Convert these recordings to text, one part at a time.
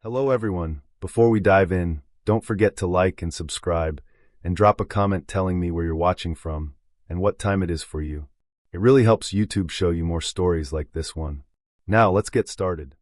Hello everyone. Before we dive in, don't forget to like and subscribe, and drop a comment telling me where you're watching from and what time it is for you. It really helps YouTube show you more stories like this one. Now let's get started.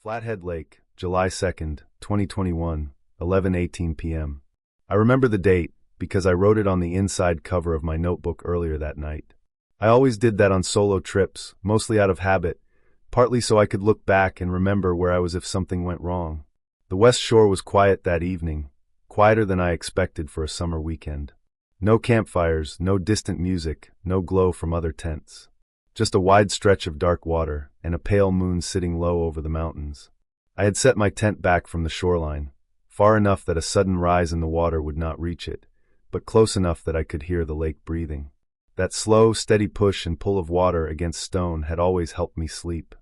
Flathead Lake, July 2nd, 2021, 11:18 p.m. I remember the date because I wrote it on the inside cover of my notebook earlier that night. I always did that on solo trips, mostly out of habit, partly so I could look back and remember where I was if something went wrong. The West Shore was quiet that evening, quieter than I expected for a summer weekend. No campfires, no distant music, no glow from other tents. Just a wide stretch of dark water and a pale moon sitting low over the mountains. I had set my tent back from the shoreline, far enough that a sudden rise in the water would not reach it, but close enough that I could hear the lake breathing. That slow, steady push and pull of water against stone had always helped me sleep.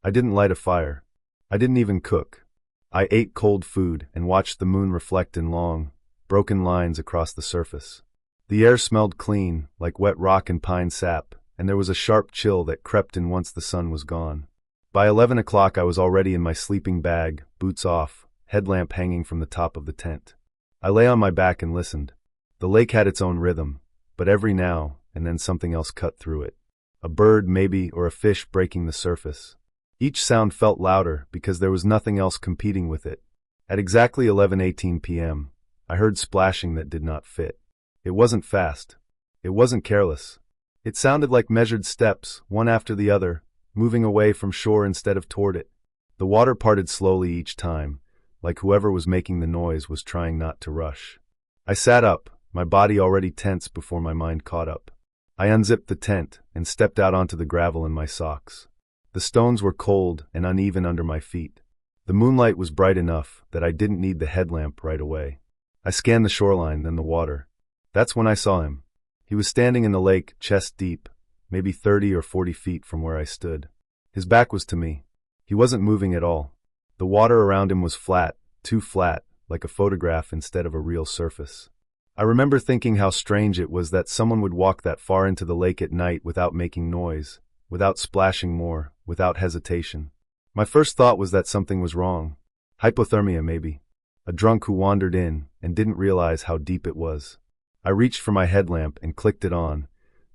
I didn't light a fire. I didn't even cook. I ate cold food and watched the moon reflect in long, broken lines across the surface. The air smelled clean, like wet rock and pine sap, and there was a sharp chill that crept in once the sun was gone. By 11 o'clock I was already in my sleeping bag, boots off, headlamp hanging from the top of the tent. I lay on my back and listened. The lake had its own rhythm, but every now and then something else cut through it. A bird, maybe, or a fish breaking the surface. Each sound felt louder because there was nothing else competing with it. At exactly 11:18 p.m., I heard splashing that did not fit. It wasn't fast. It wasn't careless. It sounded like measured steps, one after the other, moving away from shore instead of toward it. The water parted slowly each time, like whoever was making the noise was trying not to rush. I sat up, my body already tense before my mind caught up. I unzipped the tent and stepped out onto the gravel in my socks. The stones were cold and uneven under my feet. The moonlight was bright enough that I didn't need the headlamp right away. I scanned the shoreline, then the water. That's when I saw him. He was standing in the lake, chest deep, maybe 30 or 40 feet from where I stood. His back was to me. He wasn't moving at all. The water around him was flat, too flat, like a photograph instead of a real surface. I remember thinking how strange it was that someone would walk that far into the lake at night without making noise, without splashing more, without hesitation. My first thought was that something was wrong. Hypothermia, maybe. A drunk who wandered in and didn't realize how deep it was. I reached for my headlamp and clicked it on,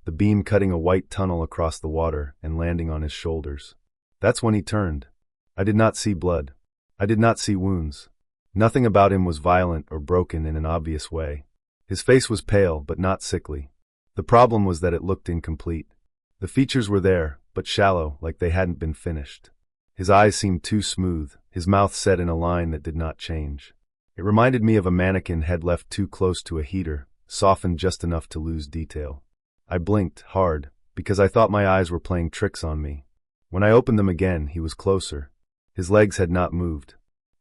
the beam cutting a white tunnel across the water and landing on his shoulders. That's when he turned. I did not see blood. I did not see wounds. Nothing about him was violent or broken in an obvious way. His face was pale, but not sickly. The problem was that it looked incomplete. The features were there, but shallow, like they hadn't been finished. His eyes seemed too smooth, his mouth set in a line that did not change. It reminded me of a mannequin head left too close to a heater, softened just enough to lose detail. I blinked, hard, because I thought my eyes were playing tricks on me. When I opened them again, he was closer. His legs had not moved.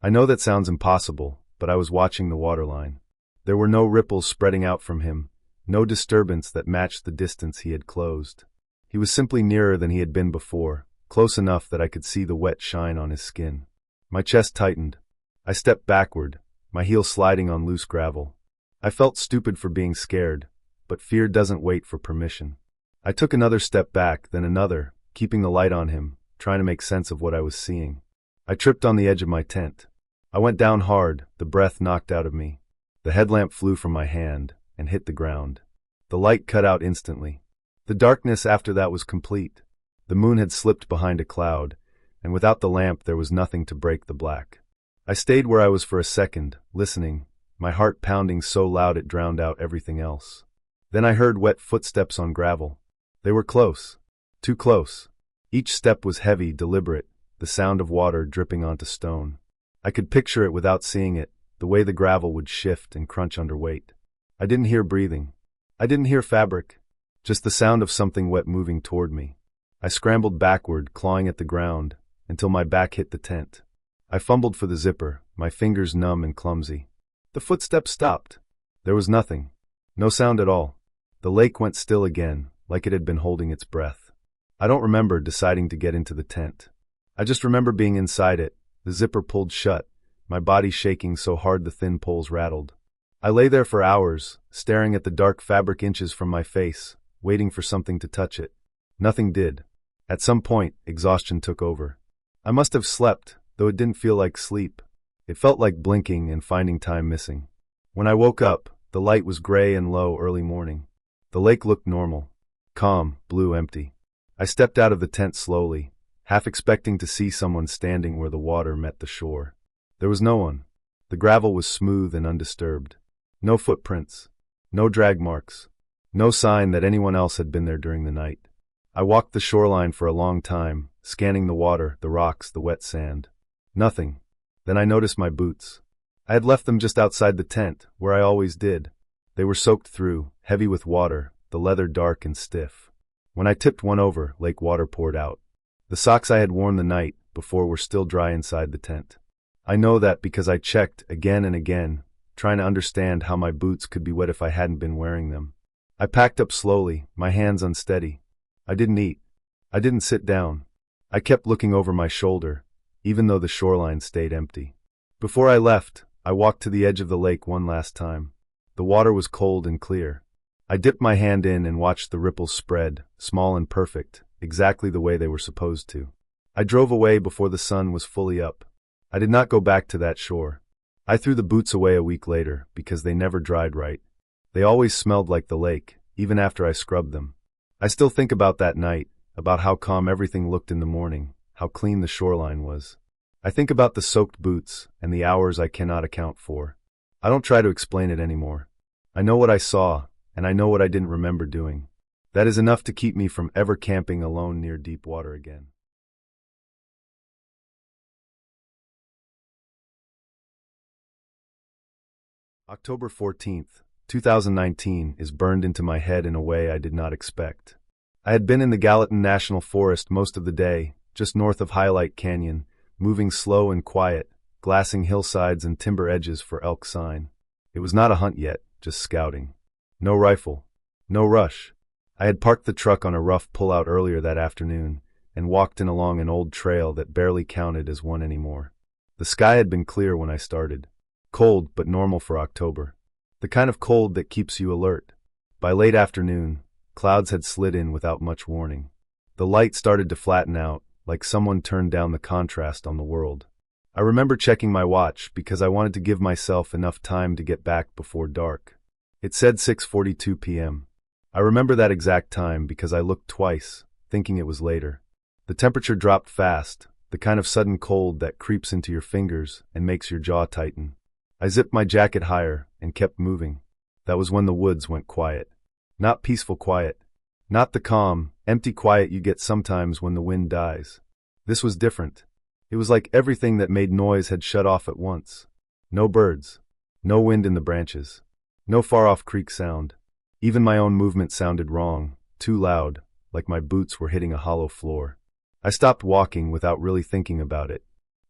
I know that sounds impossible, but I was watching the waterline. There were no ripples spreading out from him, no disturbance that matched the distance he had closed. He was simply nearer than he had been before, close enough that I could see the wet shine on his skin. My chest tightened. I stepped backward, my heel sliding on loose gravel. I felt stupid for being scared, but fear doesn't wait for permission. I took another step back, then another, keeping the light on him, trying to make sense of what I was seeing. I tripped on the edge of my tent. I went down hard, the breath knocked out of me. The headlamp flew from my hand and hit the ground. The light cut out instantly. The darkness after that was complete. The moon had slipped behind a cloud, and without the lamp there was nothing to break the black. I stayed where I was for a second, listening, my heart pounding so loud it drowned out everything else. Then I heard wet footsteps on gravel. They were close. Too close. Each step was heavy, deliberate, the sound of water dripping onto stone. I could picture it without seeing it, the way the gravel would shift and crunch under weight. I didn't hear breathing. I didn't hear fabric. Just the sound of something wet moving toward me. I scrambled backward, clawing at the ground, until my back hit the tent. I fumbled for the zipper, my fingers numb and clumsy. The footsteps stopped. There was nothing. No sound at all. The lake went still again, like it had been holding its breath. I don't remember deciding to get into the tent. I just remember being inside it, the zipper pulled shut, my body shaking so hard the thin poles rattled. I lay there for hours, staring at the dark fabric inches from my face, waiting for something to touch it. Nothing did. At some point, exhaustion took over. I must have slept, though it didn't feel like sleep. It felt like blinking and finding time missing. When I woke up, the light was gray and low early morning. The lake looked normal. Calm, blue, empty. I stepped out of the tent slowly, half expecting to see someone standing where the water met the shore. There was no one. The gravel was smooth and undisturbed. No footprints. No drag marks. No sign that anyone else had been there during the night. I walked the shoreline for a long time, scanning the water, the rocks, the wet sand. Nothing. Then I noticed my boots. I had left them just outside the tent, where I always did. They were soaked through, heavy with water, the leather dark and stiff. When I tipped one over, lake water poured out. The socks I had worn the night before were still dry inside the tent. I know that because I checked again and again, trying to understand how my boots could be wet if I hadn't been wearing them. I packed up slowly, my hands unsteady. I didn't eat. I didn't sit down. I kept looking over my shoulder, even though the shoreline stayed empty. Before I left, I walked to the edge of the lake one last time. The water was cold and clear. I dipped my hand in and watched the ripples spread, small and perfect, exactly the way they were supposed to. I drove away before the sun was fully up. I did not go back to that shore. I threw the boots away a week later because they never dried right. They always smelled like the lake, even after I scrubbed them. I still think about that night, about how calm everything looked in the morning, how clean the shoreline was. I think about the soaked boots and the hours I cannot account for. I don't try to explain it anymore. I know what I saw, and I know what I didn't remember doing. That is enough to keep me from ever camping alone near deep water again. October 14th, 2019 is burned into my head in a way I did not expect. I had been in the Gallatin National Forest most of the day, just north of Highlight Canyon, moving slow and quiet, glassing hillsides and timber edges for elk sign. It was not a hunt yet, just scouting. No rifle. No rush. I had parked the truck on a rough pullout earlier that afternoon and walked in along an old trail that barely counted as one anymore. The sky had been clear when I started. Cold, but normal for October. The kind of cold that keeps you alert. By late afternoon, clouds had slid in without much warning. The light started to flatten out, like someone turned down the contrast on the world. I remember checking my watch because I wanted to give myself enough time to get back before dark. It said 6:42 p.m. I remember that exact time because I looked twice, thinking it was later. The temperature dropped fast, the kind of sudden cold that creeps into your fingers and makes your jaw tighten. I zipped my jacket higher and kept moving. That was when the woods went quiet. Not peaceful quiet. Not the calm, empty quiet you get sometimes when the wind dies. This was different. It was like everything that made noise had shut off at once. No birds. No wind in the branches. No far-off creek sound. Even my own movement sounded wrong, too loud, like my boots were hitting a hollow floor. I stopped walking without really thinking about it.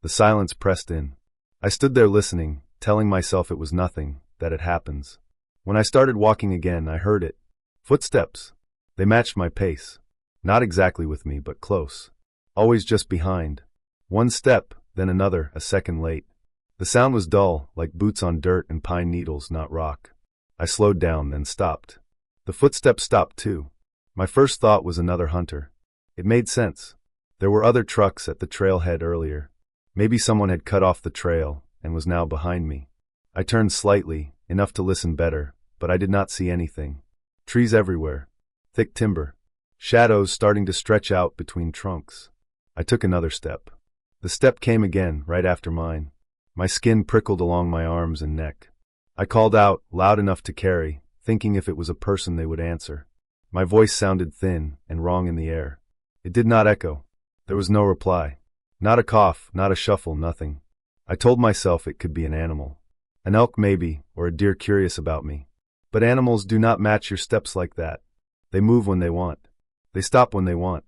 The silence pressed in. I stood there listening, telling myself it was nothing, that it happens. When I started walking again, I heard it. Footsteps. They matched my pace. Not exactly with me, but close. Always just behind. One step, then another, a second late. The sound was dull, like boots on dirt and pine needles, not rock. I slowed down, then stopped. The footsteps stopped too. My first thought was another hunter. It made sense. There were other trucks at the trailhead earlier. Maybe someone had cut off the trail and was now behind me. I turned slightly, enough to listen better, but I did not see anything. Trees everywhere. Thick timber. Shadows starting to stretch out between trunks. I took another step. The step came again, right after mine. My skin prickled along my arms and neck. I called out, loud enough to carry, thinking if it was a person they would answer. My voice sounded thin and wrong in the air. It did not echo. There was no reply. Not a cough, not a shuffle, nothing. I told myself it could be an animal. An elk maybe, or a deer curious about me. But animals do not match your steps like that. They move when they want. They stop when they want.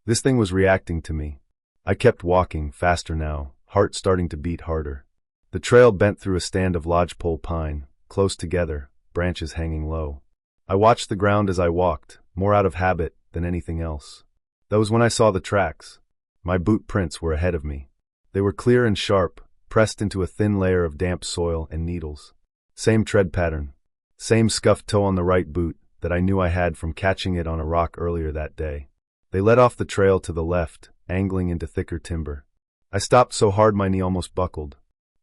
This thing was reacting to me. I kept walking, faster now, heart starting to beat harder. The trail bent through a stand of lodgepole pine, close together, branches hanging low. I watched the ground as I walked, more out of habit than anything else. That was when I saw the tracks. My boot prints were ahead of me. They were clear and sharp, pressed into a thin layer of damp soil and needles. Same tread pattern. Same scuffed toe on the right boot that I knew I had from catching it on a rock earlier that day. They led off the trail to the left, angling into thicker timber. I stopped so hard my knee almost buckled.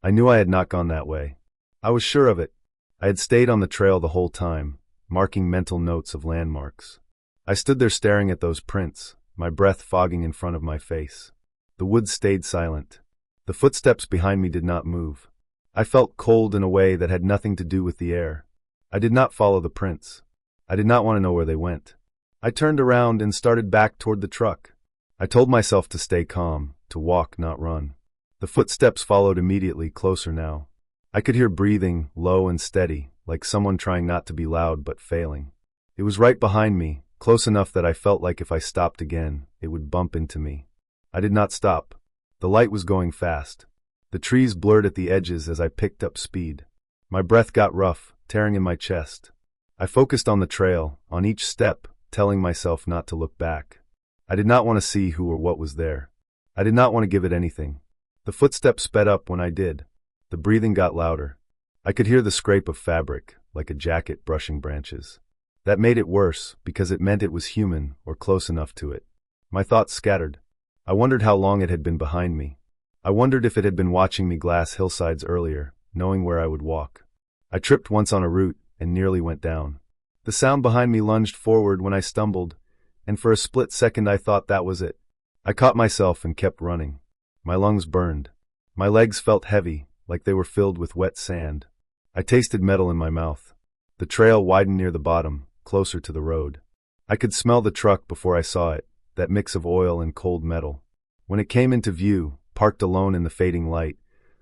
I knew I had not gone that way. I was sure of it. I had stayed on the trail the whole time, marking mental notes of landmarks. I stood there staring at those prints, my breath fogging in front of my face. The woods stayed silent. The footsteps behind me did not move. I felt cold in a way that had nothing to do with the air. I did not follow the prints. I did not want to know where they went. I turned around and started back toward the truck. I told myself to stay calm, to walk, not run. The footsteps followed immediately, closer now. I could hear breathing, low and steady, like someone trying not to be loud but failing. It was right behind me, close enough that I felt like if I stopped again, it would bump into me. I did not stop. The light was going fast. The trees blurred at the edges as I picked up speed. My breath got rough, tearing in my chest. I focused on the trail, on each step, telling myself not to look back. I did not want to see who or what was there. I did not want to give it anything. The footsteps sped up when I did. The breathing got louder. I could hear the scrape of fabric, like a jacket brushing branches. That made it worse, because it meant it was human, or close enough to it. My thoughts scattered. I wondered how long it had been behind me. I wondered if it had been watching me glass hillsides earlier, knowing where I would walk. I tripped once on a root, and nearly went down. The sound behind me lunged forward when I stumbled, and for a split second I thought that was it. I caught myself and kept running. My lungs burned. My legs felt heavy, like they were filled with wet sand. I tasted metal in my mouth. The trail widened near the bottom, closer to the road. I could smell the truck before I saw it, that mix of oil and cold metal. When it came into view, parked alone in the fading light,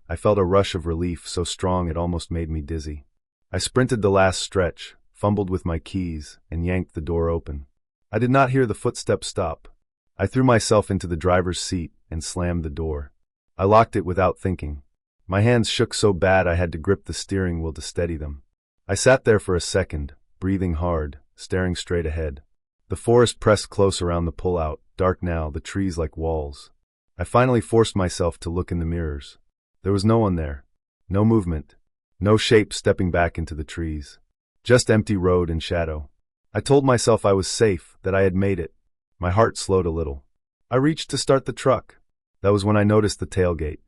I felt a rush of relief so strong it almost made me dizzy. I sprinted the last stretch, fumbled with my keys, and yanked the door open. I did not hear the footsteps stop. I threw myself into the driver's seat and slammed the door. I locked it without thinking. My hands shook so bad I had to grip the steering wheel to steady them. I sat there for a second, breathing hard, staring straight ahead. The forest pressed close around the pullout, dark now, the trees like walls. I finally forced myself to look in the mirrors. There was no one there. No movement. No shape stepping back into the trees. Just empty road and shadow. I told myself I was safe, that I had made it. My heart slowed a little. I reached to start the truck. That was when I noticed the tailgate.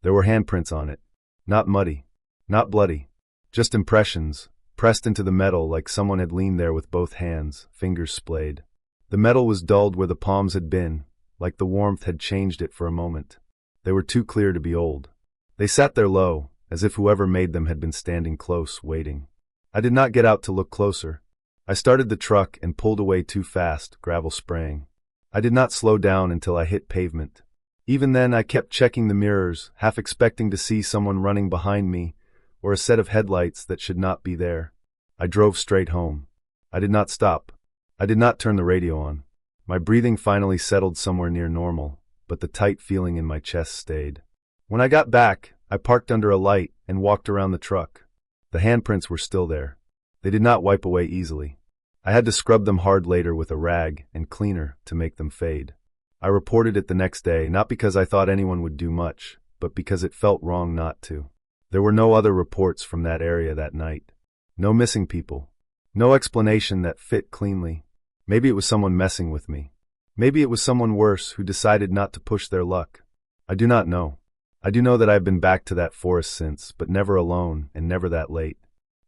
There were handprints on it. Not muddy. Not bloody. Just impressions, pressed into the metal like someone had leaned there with both hands, fingers splayed. The metal was dulled where the palms had been, like the warmth had changed it for a moment. They were too clear to be old. They sat there low, as if whoever made them had been standing close, waiting. I did not get out to look closer. I started the truck and pulled away too fast, gravel spraying. I did not slow down until I hit pavement. Even then I kept checking the mirrors, half expecting to see someone running behind me, or a set of headlights that should not be there. I drove straight home. I did not stop. I did not turn the radio on. My breathing finally settled somewhere near normal, but the tight feeling in my chest stayed. When I got back, I parked under a light and walked around the truck. The handprints were still there. They did not wipe away easily. I had to scrub them hard later with a rag and cleaner to make them fade. I reported it the next day, not because I thought anyone would do much, but because it felt wrong not to. There were no other reports from that area that night. No missing people. No explanation that fit cleanly. Maybe it was someone messing with me. Maybe it was someone worse who decided not to push their luck. I do not know. I do know that I have been back to that forest since, but never alone and never that late.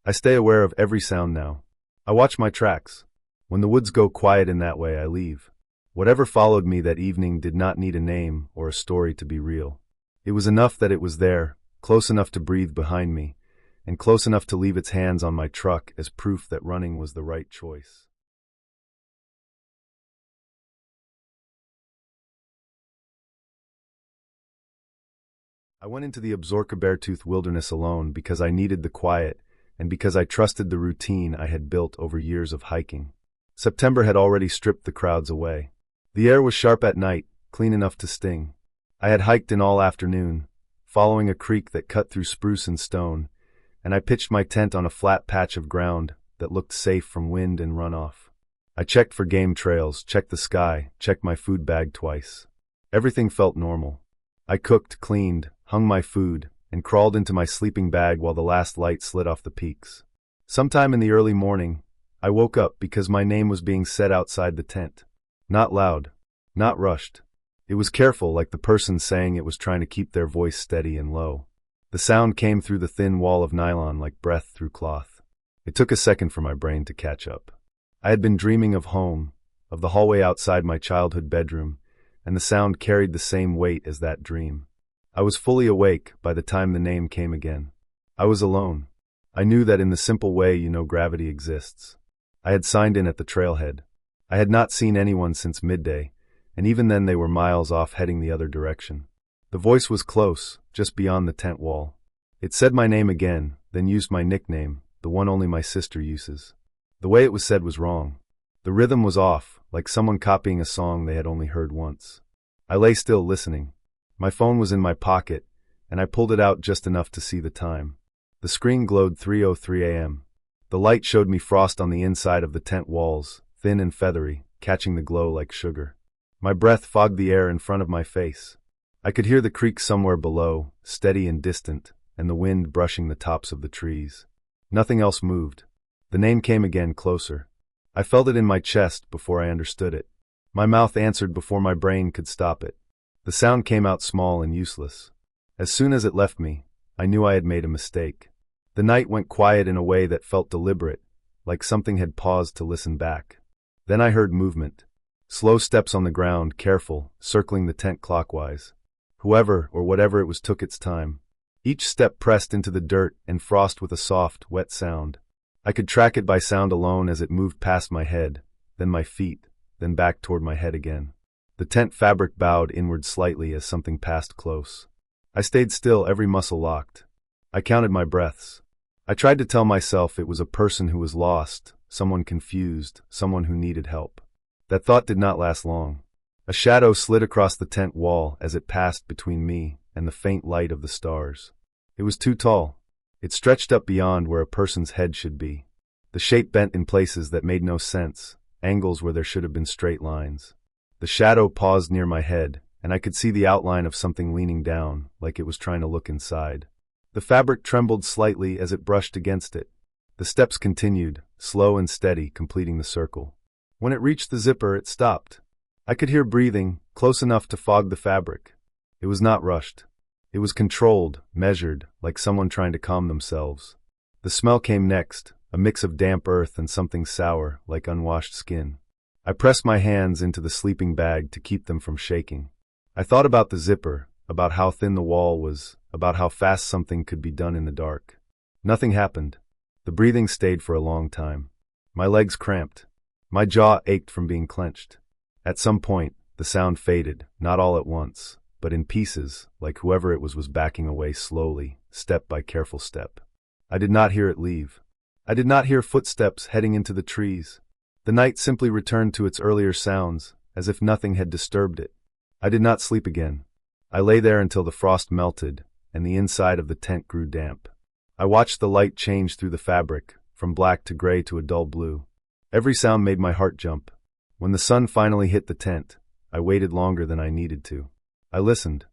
I stay aware of every sound now. I watch my tracks. When the woods go quiet in that way, I leave. Whatever followed me that evening did not need a name or a story to be real. It was enough that it was there, close enough to breathe behind me, and close enough to leave its hands on my truck as proof that running was the right choice. I went into the Absaroka Beartooth Wilderness alone because I needed the quiet and because I trusted the routine I had built over years of hiking. September had already stripped the crowds away. The air was sharp at night, clean enough to sting. I had hiked in all afternoon, following a creek that cut through spruce and stone, and I pitched my tent on a flat patch of ground that looked safe from wind and runoff. I checked for game trails, checked the sky, checked my food bag twice. Everything felt normal. I cooked, cleaned, hung my food, and crawled into my sleeping bag while the last light slid off the peaks. Sometime in the early morning, I woke up because my name was being said outside the tent. Not loud, Not rushed. It was careful, like the person saying it was trying to keep their voice steady and low. The sound came through the thin wall of nylon like breath through cloth. It took a second for my brain to catch up. I had been dreaming of home, of the hallway outside my childhood bedroom, and the sound carried the same weight as that dream. I was fully awake by the time the name came again. I was alone. I knew that in the simple way you know gravity exists. I had signed in at the trailhead. I had not seen anyone since midday, and even then they were miles off heading the other direction. The voice was close, just beyond the tent wall. It said my name again, then used my nickname, the one only my sister uses. The way it was said was wrong. The rhythm was off, like someone copying a song they had only heard once. I lay still listening. My phone was in my pocket, and I pulled it out just enough to see the time. The screen glowed 3:03 a.m. The light showed me frost on the inside of the tent walls, thin and feathery, catching the glow like sugar. My breath fogged the air in front of my face. I could hear the creek somewhere below, steady and distant, and the wind brushing the tops of the trees. Nothing else moved. The name came again, closer. I felt it in my chest before I understood it. My mouth answered before my brain could stop it. The sound came out small and useless. As soon as it left me, I knew I had made a mistake. The night went quiet in a way that felt deliberate, like something had paused to listen back. Then I heard movement. Slow steps on the ground, careful, circling the tent clockwise. Whoever or whatever it was took its time. Each step pressed into the dirt and frost with a soft, wet sound. I could track it by sound alone as it moved past my head, then my feet, then back toward my head again. The tent fabric bowed inward slightly as something passed close. I stayed still, every muscle locked. I counted my breaths. I tried to tell myself it was a person who was lost, someone confused, someone who needed help. That thought did not last long. A shadow slid across the tent wall as it passed between me and the faint light of the stars. It was too tall. It stretched up beyond where a person's head should be. The shape bent in places that made no sense, angles where there should have been straight lines. The shadow paused near my head, and I could see the outline of something leaning down, like it was trying to look inside. The fabric trembled slightly as it brushed against it. The steps continued, slow and steady, completing the circle. When it reached the zipper, it stopped. I could hear breathing, close enough to fog the fabric. It was not rushed. It was controlled, measured, like someone trying to calm themselves. The smell came next, a mix of damp earth and something sour, like unwashed skin. I pressed my hands into the sleeping bag to keep them from shaking. I thought about the zipper, about how thin the wall was, about how fast something could be done in the dark. Nothing happened. The breathing stayed for a long time. My legs cramped. My jaw ached from being clenched. At some point, the sound faded, not all at once, but in pieces, like whoever it was backing away slowly, step by careful step. I did not hear it leave. I did not hear footsteps heading into the trees. The night simply returned to its earlier sounds, as if nothing had disturbed it. I did not sleep again. I lay there until the frost melted, and the inside of the tent grew damp. I watched the light change through the fabric, from black to gray to a dull blue. Every sound made my heart jump. When the sun finally hit the tent, I waited longer than I needed to. I listened.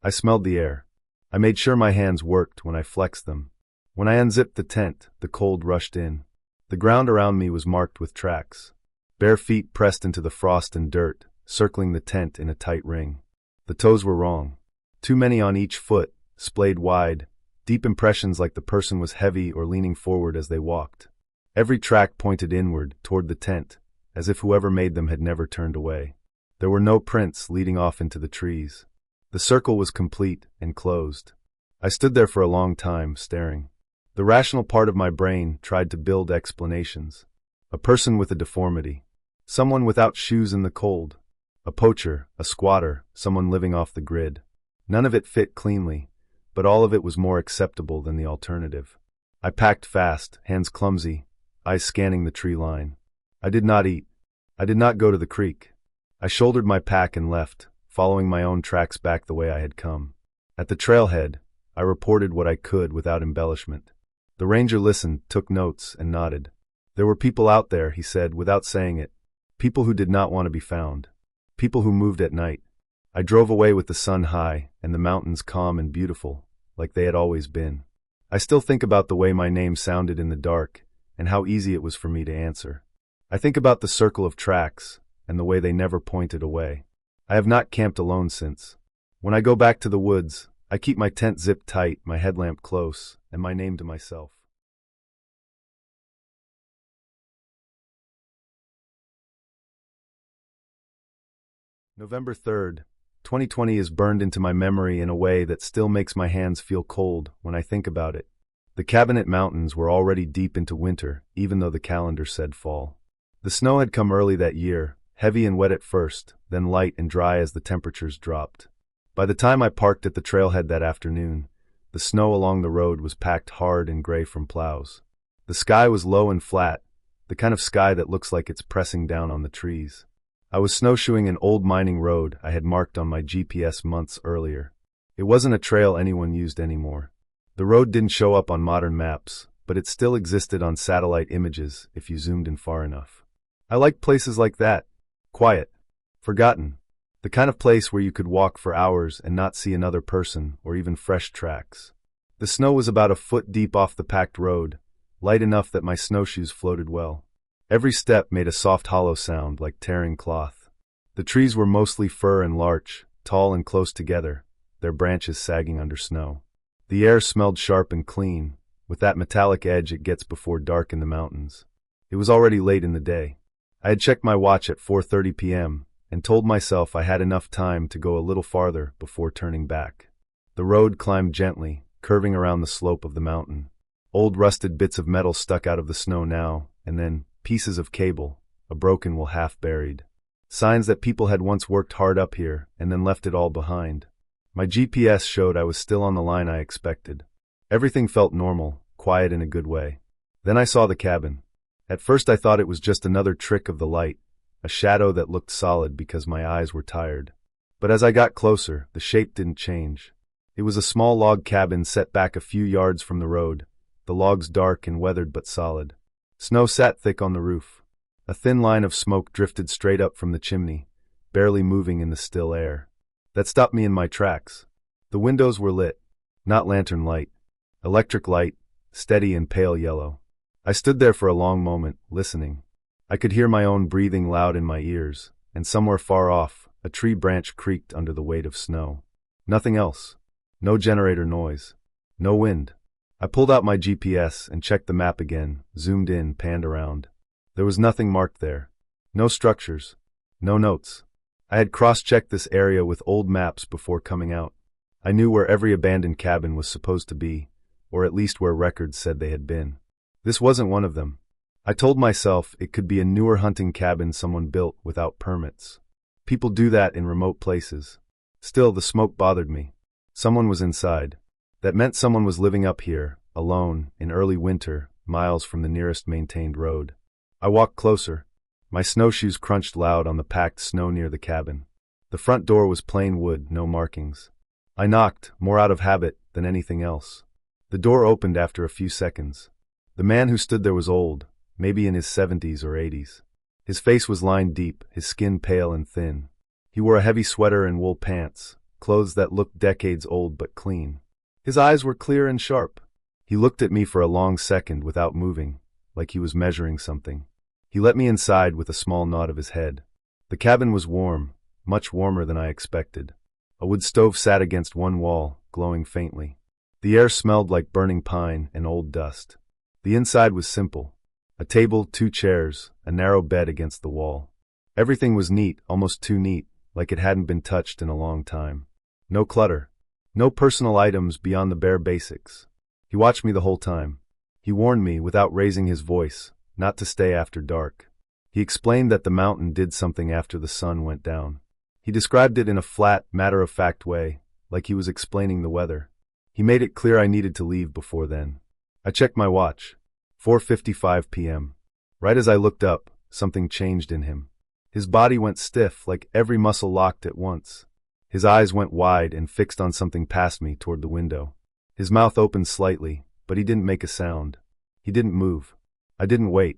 I smelled the air. I made sure my hands worked when I flexed them. When I unzipped the tent, the cold rushed in. The ground around me was marked with tracks. Bare feet pressed into the frost and dirt, circling the tent in a tight ring. The toes were wrong. Too many on each foot, splayed wide, deep impressions like the person was heavy or leaning forward as they walked. Every track pointed inward, toward the tent, as if whoever made them had never turned away. There were no prints leading off into the trees. The circle was complete and closed. I stood there for a long time, staring. The rational part of my brain tried to build explanations. A person with a deformity. Someone without shoes in the cold. A poacher, a squatter, someone living off the grid. None of it fit cleanly, but all of it was more acceptable than the alternative. I packed fast, hands clumsy, eyes scanning the tree line. I did not eat. I did not go to the creek. I shouldered my pack and left, following my own tracks back the way I had come. At the trailhead, I reported what I could without embellishment. The ranger listened, took notes, and nodded. There were people out there, he said, without saying it. People who did not want to be found. People who moved at night. I drove away with the sun high, and the mountains calm and beautiful, like they had always been. I still think about the way my name sounded in the dark, and how easy it was for me to answer. I think about the circle of tracks, and the way they never pointed away. I have not camped alone since. When I go back to the woods, I keep my tent zipped tight, my headlamp close, and my name to myself. November 3rd, 2020 is burned into my memory in a way that still makes my hands feel cold when I think about it. The Cabinet Mountains were already deep into winter, even though the calendar said fall. The snow had come early that year, heavy and wet at first, then light and dry as the temperatures dropped. By the time I parked at the trailhead that afternoon, the snow along the road was packed hard and gray from plows. The sky was low and flat, the kind of sky that looks like it's pressing down on the trees. I was snowshoeing an old mining road I had marked on my GPS months earlier. It wasn't a trail anyone used anymore. The road didn't show up on modern maps, but it still existed on satellite images if you zoomed in far enough. I like places like that. Quiet. Forgotten. The kind of place where you could walk for hours and not see another person or even fresh tracks. The snow was about a foot deep off the packed road, light enough that my snowshoes floated well. Every step made a soft hollow sound like tearing cloth. The trees were mostly fir and larch, tall and close together, their branches sagging under snow. The air smelled sharp and clean, with that metallic edge it gets before dark in the mountains. It was already late in the day. I had checked my watch at 4:30 p.m. and told myself I had enough time to go a little farther before turning back. The road climbed gently, curving around the slope of the mountain. Old rusted bits of metal stuck out of the snow now, and then pieces of cable, a broken wool half buried. Signs that people had once worked hard up here and then left it all behind. My GPS showed I was still on the line I expected. Everything felt normal, quiet in a good way. Then I saw the cabin. At first I thought it was just another trick of the light, a shadow that looked solid because my eyes were tired. But as I got closer, the shape didn't change. It was a small log cabin set back a few yards from the road, the logs dark and weathered but solid. Snow sat thick on the roof. A thin line of smoke drifted straight up from the chimney, barely moving in the still air. That stopped me in my tracks. The windows were lit, not lantern light. Electric light, steady and pale yellow. I stood there for a long moment, listening. I could hear my own breathing loud in my ears, and somewhere far off, a tree branch creaked under the weight of snow. Nothing else. No generator noise. No wind. I pulled out my GPS and checked the map again, zoomed in, panned around. There was nothing marked there. No structures. No notes. I had cross-checked this area with old maps before coming out. I knew where every abandoned cabin was supposed to be, or at least where records said they had been. This wasn't one of them. I told myself it could be a newer hunting cabin someone built without permits. People do that in remote places. Still, the smoke bothered me. Someone was inside. That meant someone was living up here, alone, in early winter, miles from the nearest maintained road. I walked closer. My snowshoes crunched loud on the packed snow near the cabin. The front door was plain wood, no markings. I knocked, more out of habit than anything else. The door opened after a few seconds. The man who stood there was old, maybe in his 70s or 80s. His face was lined deep, his skin pale and thin. He wore a heavy sweater and wool pants, clothes that looked decades old but clean. His eyes were clear and sharp. He looked at me for a long second without moving, like he was measuring something. He let me inside with a small nod of his head. The cabin was warm, much warmer than I expected. A wood stove sat against one wall, glowing faintly. The air smelled like burning pine and old dust. The inside was simple. A table, 2 chairs, a narrow bed against the wall. Everything was neat, almost too neat, like it hadn't been touched in a long time. No clutter. No personal items beyond the bare basics. He watched me the whole time. He warned me, without raising his voice, not to stay after dark. He explained that the mountain did something after the sun went down. He described it in a flat, matter-of-fact way, like he was explaining the weather. He made it clear I needed to leave before then. I checked my watch. 4:55 p.m. Right as I looked up, something changed in him. His body went stiff, like every muscle locked at once. His eyes went wide and fixed on something past me toward the window. His mouth opened slightly, but he didn't make a sound. He didn't move. I didn't wait.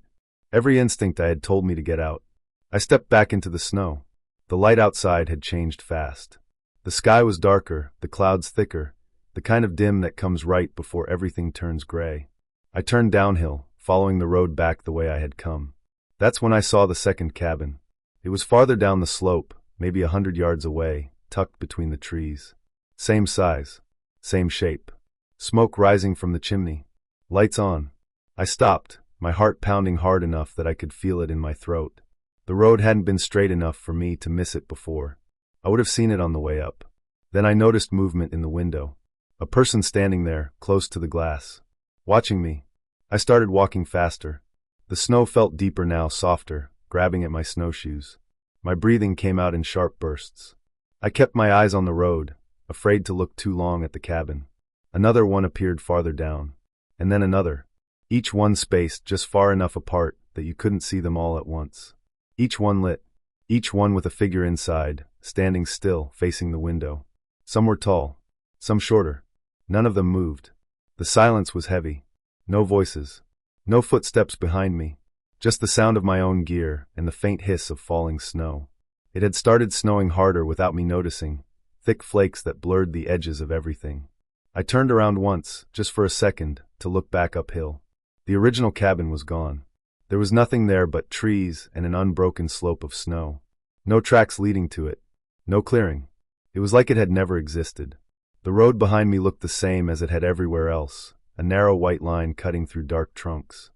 Every instinct I had told me to get out. I stepped back into the snow. The light outside had changed fast. The sky was darker, the clouds thicker, the kind of dim that comes right before everything turns gray. I turned downhill, following the road back the way I had come. That's when I saw the second cabin. It was farther down the slope, maybe 100 yards away, tucked between the trees. Same size, same shape. Smoke rising from the chimney. Lights on. I stopped, my heart pounding hard enough that I could feel it in my throat. The road hadn't been straight enough for me to miss it before. I would have seen it on the way up. Then I noticed movement in the window. A person standing there, close to the glass. Watching me. I started walking faster. The snow felt deeper now, softer, grabbing at my snowshoes. My breathing came out in sharp bursts. I kept my eyes on the road, afraid to look too long at the cabin. Another one appeared farther down. And then another. Each one spaced just far enough apart that you couldn't see them all at once. Each one lit. Each one with a figure inside, standing still, facing the window. Some were tall. Some shorter. None of them moved. The silence was heavy. No voices. No footsteps behind me. Just the sound of my own gear and the faint hiss of falling snow. It had started snowing harder without me noticing, thick flakes that blurred the edges of everything. I turned around once, just for a second, to look back uphill. The original cabin was gone. There was nothing there but trees and an unbroken slope of snow. No tracks leading to it. No clearing. It was like it had never existed. The road behind me looked the same as it had everywhere else, a narrow white line cutting through dark trunks.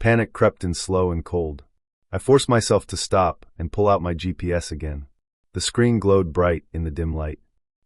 Panic crept in slow and cold. I forced myself to stop and pull out my GPS again. The screen glowed bright in the dim light.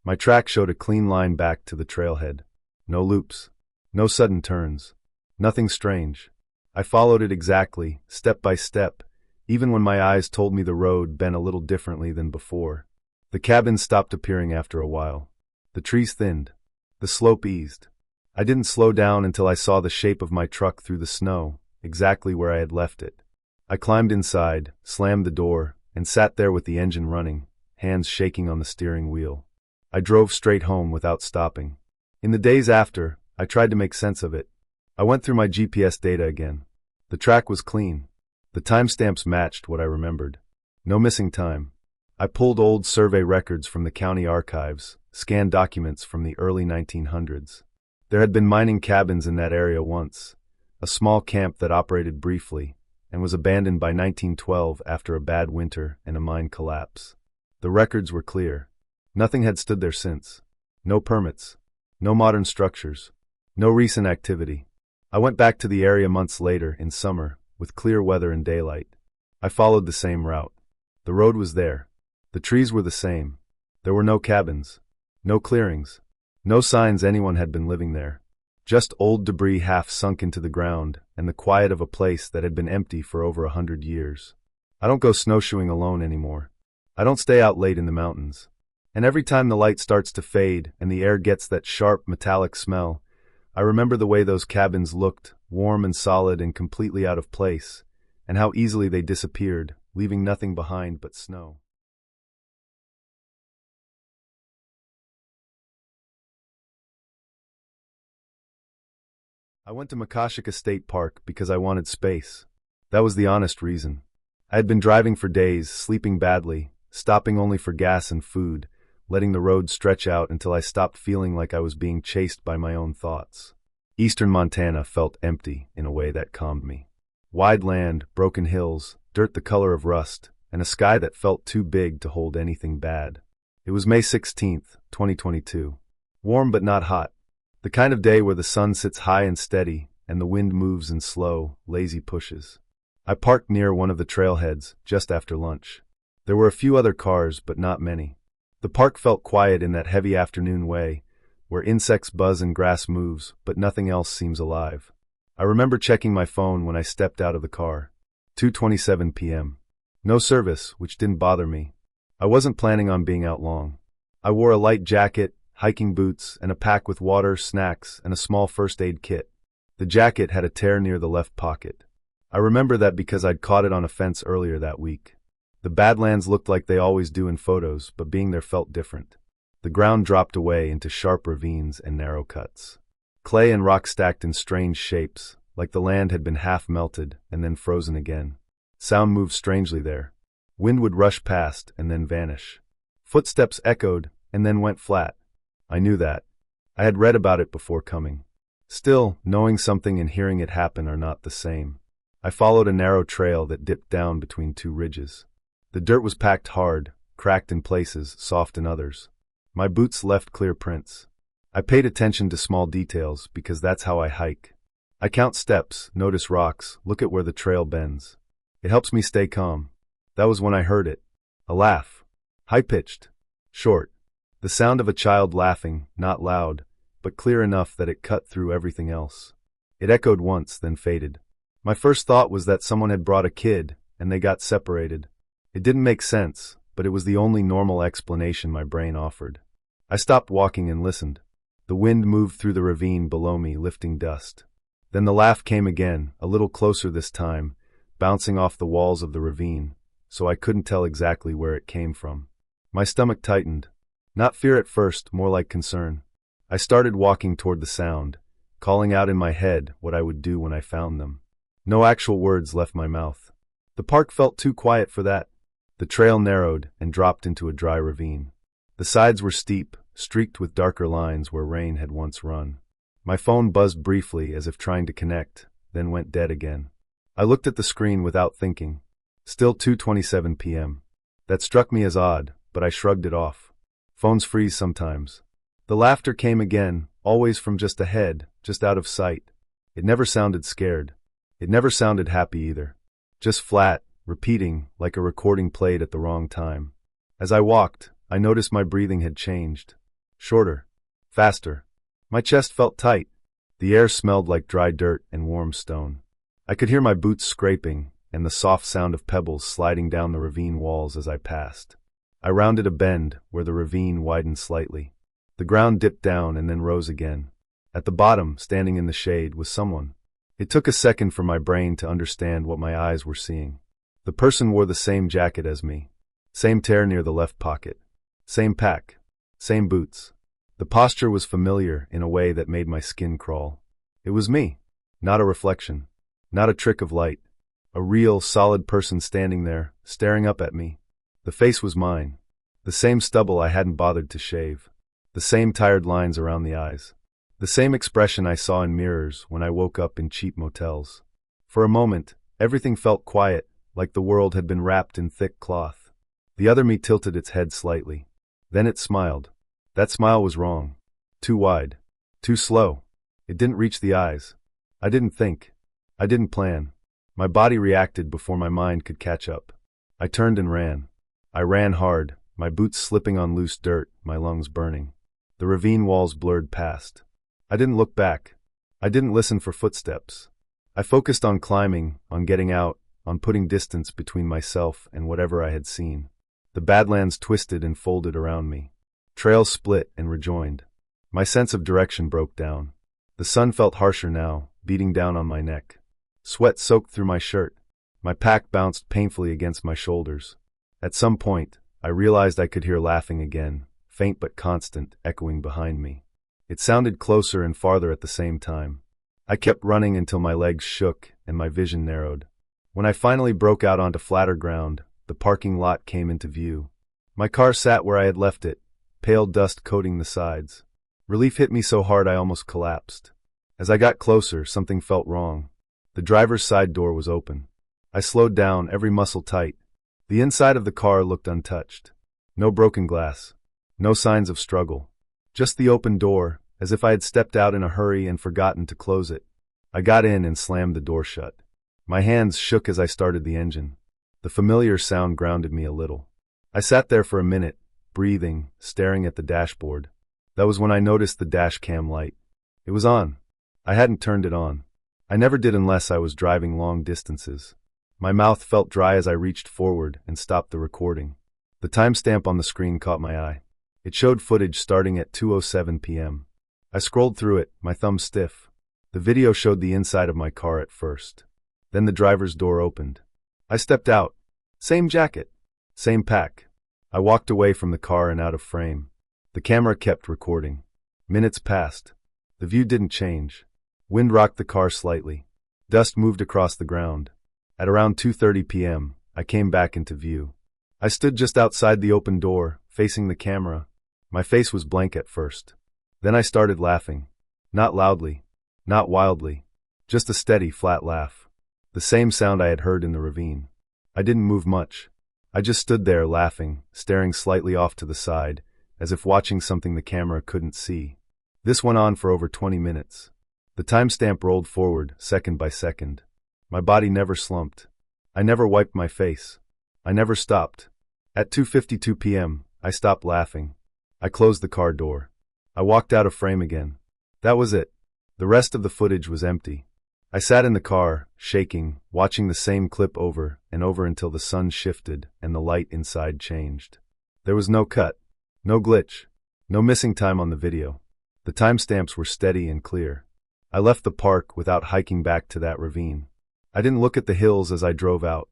My track showed a clean line back to the trailhead. No loops. No sudden turns. Nothing strange. I followed it exactly, step by step, even when my eyes told me the road bent a little differently than before. The cabin stopped appearing after a while. The trees thinned. The slope eased. I didn't slow down until I saw the shape of my truck through the snow, exactly where I had left it. I climbed inside, slammed the door, and sat there with the engine running, hands shaking on the steering wheel. I drove straight home without stopping. In the days after, I tried to make sense of it. I went through my GPS data again. The track was clean. The timestamps matched what I remembered. No missing time. I pulled old survey records from the county archives, scanned documents from the early 1900s. There had been mining cabins in that area once, a small camp that operated briefly, and was abandoned by 1912 after a bad winter and a mine collapse. The records were clear. Nothing had stood there since. No permits. No modern structures. No recent activity. I went back to the area months later, in summer, with clear weather and daylight. I followed the same route. The road was there. The trees were the same. There were no cabins. No clearings. No signs anyone had been living there. Just old debris half sunk into the ground, and the quiet of a place that had been empty for over 100 years. I don't go snowshoeing alone anymore. I don't stay out late in the mountains. And every time the light starts to fade and the air gets that sharp metallic smell, I remember the way those cabins looked, warm and solid and completely out of place, and how easily they disappeared, leaving nothing behind but snow. I went to Makashika State Park because I wanted space. That was the honest reason. I had been driving for days, sleeping badly, stopping only for gas and food, letting the road stretch out until I stopped feeling like I was being chased by my own thoughts. Eastern Montana felt empty in a way that calmed me. Wide land, broken hills, dirt the color of rust, and a sky that felt too big to hold anything bad. It was May 16th, 2022. Warm but not hot. The kind of day where the sun sits high and steady, and the wind moves in slow, lazy pushes. I parked near one of the trailheads, just after lunch. There were a few other cars, but not many. The park felt quiet in that heavy afternoon way, where insects buzz and grass moves, but nothing else seems alive. I remember checking my phone when I stepped out of the car. 2:27 p.m. No service, which didn't bother me. I wasn't planning on being out long. I wore a light jacket, hiking boots, and a pack with water, snacks, and a small first aid kit. The jacket had a tear near the left pocket. I remember that because I'd caught it on a fence earlier that week. The Badlands looked like they always do in photos, but being there felt different. The ground dropped away into sharp ravines and narrow cuts. Clay and rock stacked in strange shapes, like the land had been half melted and then frozen again. Sound moved strangely there. Wind would rush past and then vanish. Footsteps echoed and then went flat. I knew that. I had read about it before coming. Still, knowing something and hearing it happen are not the same. I followed a narrow trail that dipped down between two ridges. The dirt was packed hard, cracked in places, soft in others. My boots left clear prints. I paid attention to small details because that's how I hike. I count steps, notice rocks, look at where the trail bends. It helps me stay calm. That was when I heard it. A laugh. High-pitched. Short. The sound of a child laughing, not loud, but clear enough that it cut through everything else. It echoed once, then faded. My first thought was that someone had brought a kid, and they got separated. It didn't make sense, but it was the only normal explanation my brain offered. I stopped walking and listened. The wind moved through the ravine below me, lifting dust. Then the laugh came again, a little closer this time, bouncing off the walls of the ravine, so I couldn't tell exactly where it came from. My stomach tightened. Not fear at first, more like concern. I started walking toward the sound, calling out in my head what I would do when I found them. No actual words left my mouth. The park felt too quiet for that. The trail narrowed and dropped into a dry ravine. The sides were steep, streaked with darker lines where rain had once run. My phone buzzed briefly as if trying to connect, then went dead again. I looked at the screen without thinking. Still 2:27 p.m. That struck me as odd, but I shrugged it off. Phones freeze sometimes. The laughter came again, always from just ahead, just out of sight. It never sounded scared. It never sounded happy either. Just flat, repeating, like a recording played at the wrong time. As I walked, I noticed my breathing had changed. Shorter. Faster. My chest felt tight. The air smelled like dry dirt and warm stone. I could hear my boots scraping, and the soft sound of pebbles sliding down the ravine walls as I passed. I rounded a bend where the ravine widened slightly. The ground dipped down and then rose again. At the bottom, standing in the shade, was someone. It took a second for my brain to understand what my eyes were seeing. The person wore the same jacket as me. Same tear near the left pocket. Same pack. Same boots. The posture was familiar in a way that made my skin crawl. It was me. Not a reflection. Not a trick of light. A real, solid person standing there, staring up at me. The face was mine. The same stubble I hadn't bothered to shave. The same tired lines around the eyes. The same expression I saw in mirrors when I woke up in cheap motels. For a moment, everything felt quiet, like the world had been wrapped in thick cloth. The other me tilted its head slightly. Then it smiled. That smile was wrong. Too wide. Too slow. It didn't reach the eyes. I didn't think. I didn't plan. My body reacted before my mind could catch up. I turned and ran. I ran hard, my boots slipping on loose dirt, my lungs burning. The ravine walls blurred past. I didn't look back. I didn't listen for footsteps. I focused on climbing, on getting out, on putting distance between myself and whatever I had seen. The Badlands twisted and folded around me. Trails split and rejoined. My sense of direction broke down. The sun felt harsher now, beating down on my neck. Sweat soaked through my shirt. My pack bounced painfully against my shoulders. At some point, I realized I could hear laughing again, faint but constant, echoing behind me. It sounded closer and farther at the same time. I kept running until my legs shook and my vision narrowed. When I finally broke out onto flatter ground, the parking lot came into view. My car sat where I had left it, pale dust coating the sides. Relief hit me so hard I almost collapsed. As I got closer, something felt wrong. The driver's side door was open. I slowed down, every muscle tight. The inside of the car looked untouched. No broken glass. No signs of struggle. Just the open door, as if I had stepped out in a hurry and forgotten to close it. I got in and slammed the door shut. My hands shook as I started the engine. The familiar sound grounded me a little. I sat there for a minute, breathing, staring at the dashboard. That was when I noticed the dash cam light. It was on. I hadn't turned it on. I never did unless I was driving long distances. My mouth felt dry as I reached forward and stopped the recording. The timestamp on the screen caught my eye. It showed footage starting at 2:07 p.m. I scrolled through it, my thumb stiff. The video showed the inside of my car at first. Then the driver's door opened. I stepped out. Same jacket. Same pack. I walked away from the car and out of frame. The camera kept recording. Minutes passed. The view didn't change. Wind rocked the car slightly. Dust moved across the ground. At around 2:30 p.m., I came back into view. I stood just outside the open door, facing the camera. My face was blank at first. Then I started laughing. Not loudly. Not wildly. Just a steady, flat laugh. The same sound I had heard in the ravine. I didn't move much. I just stood there laughing, staring slightly off to the side, as if watching something the camera couldn't see. This went on for over 20 minutes. The timestamp rolled forward, second by second. My body never slumped. I never wiped my face. I never stopped. At 2:52 p.m., I stopped laughing. I closed the car door. I walked out of frame again. That was it. The rest of the footage was empty. I sat in the car, shaking, watching the same clip over and over until the sun shifted and the light inside changed. There was no cut, no glitch, no missing time on the video. The timestamps were steady and clear. I left the park without hiking back to that ravine. I didn't look at the hills as I drove out.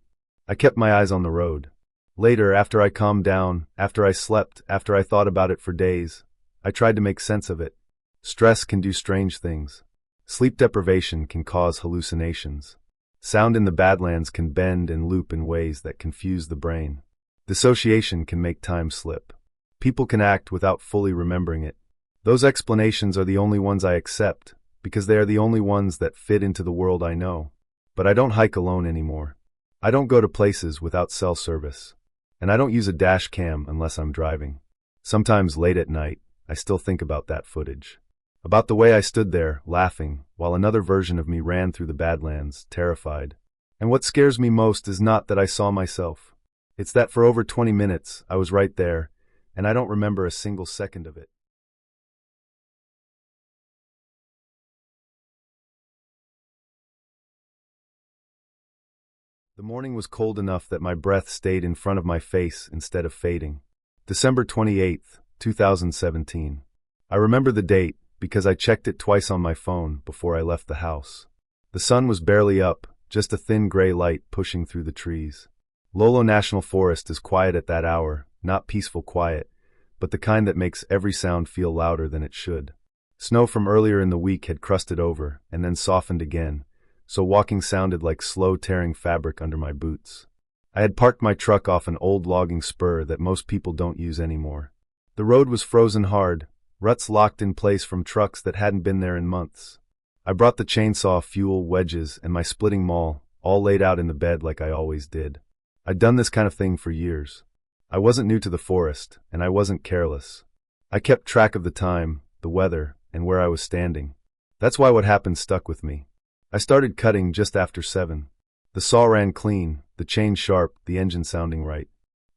I kept my eyes on the road. Later, after I calmed down, after I slept, after I thought about it for days, I tried to make sense of it. Stress can do strange things. Sleep deprivation can cause hallucinations. Sound in the Badlands can bend and loop in ways that confuse the brain. Dissociation can make time slip. People can act without fully remembering it. Those explanations are the only ones I accept, because they are the only ones that fit into the world I know. But I don't hike alone anymore. I don't go to places without cell service. And I don't use a dash cam unless I'm driving. Sometimes late at night, I still think about that footage. About the way I stood there, laughing, while another version of me ran through the Badlands, terrified. And what scares me most is not that I saw myself. It's that for over 20 minutes, I was right there, and I don't remember a single second of it. The morning was cold enough that my breath stayed in front of my face instead of fading. December 28th, 2017. I remember the date, because I checked it twice on my phone before I left the house. The sun was barely up, just a thin gray light pushing through the trees. Lolo National Forest is quiet at that hour, not peaceful quiet, but the kind that makes every sound feel louder than it should. Snow from earlier in the week had crusted over and then softened again, so walking sounded like slow tearing fabric under my boots. I had parked my truck off an old logging spur that most people don't use anymore. The road was frozen hard, ruts locked in place from trucks that hadn't been there in months. I brought the chainsaw, fuel, wedges, and my splitting maul, all laid out in the bed like I always did. I'd done this kind of thing for years. I wasn't new to the forest, and I wasn't careless. I kept track of the time, the weather, and where I was standing. That's why what happened stuck with me. I started cutting just after 7. The saw ran clean, the chain sharp, the engine sounding right.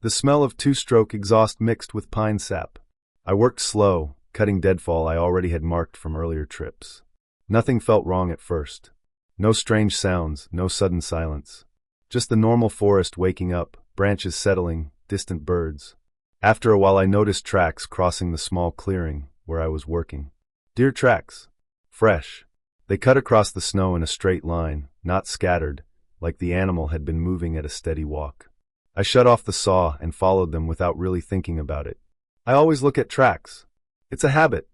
The smell of two-stroke exhaust mixed with pine sap. I worked slow, cutting deadfall I already had marked from earlier trips. Nothing felt wrong at first. No strange sounds, no sudden silence. Just the normal forest waking up, branches settling, distant birds. After a while I noticed tracks crossing the small clearing where I was working. Deer tracks. Fresh. They cut across the snow in a straight line, not scattered, like the animal had been moving at a steady walk. I shut off the saw and followed them without really thinking about it. I always look at tracks. It's a habit.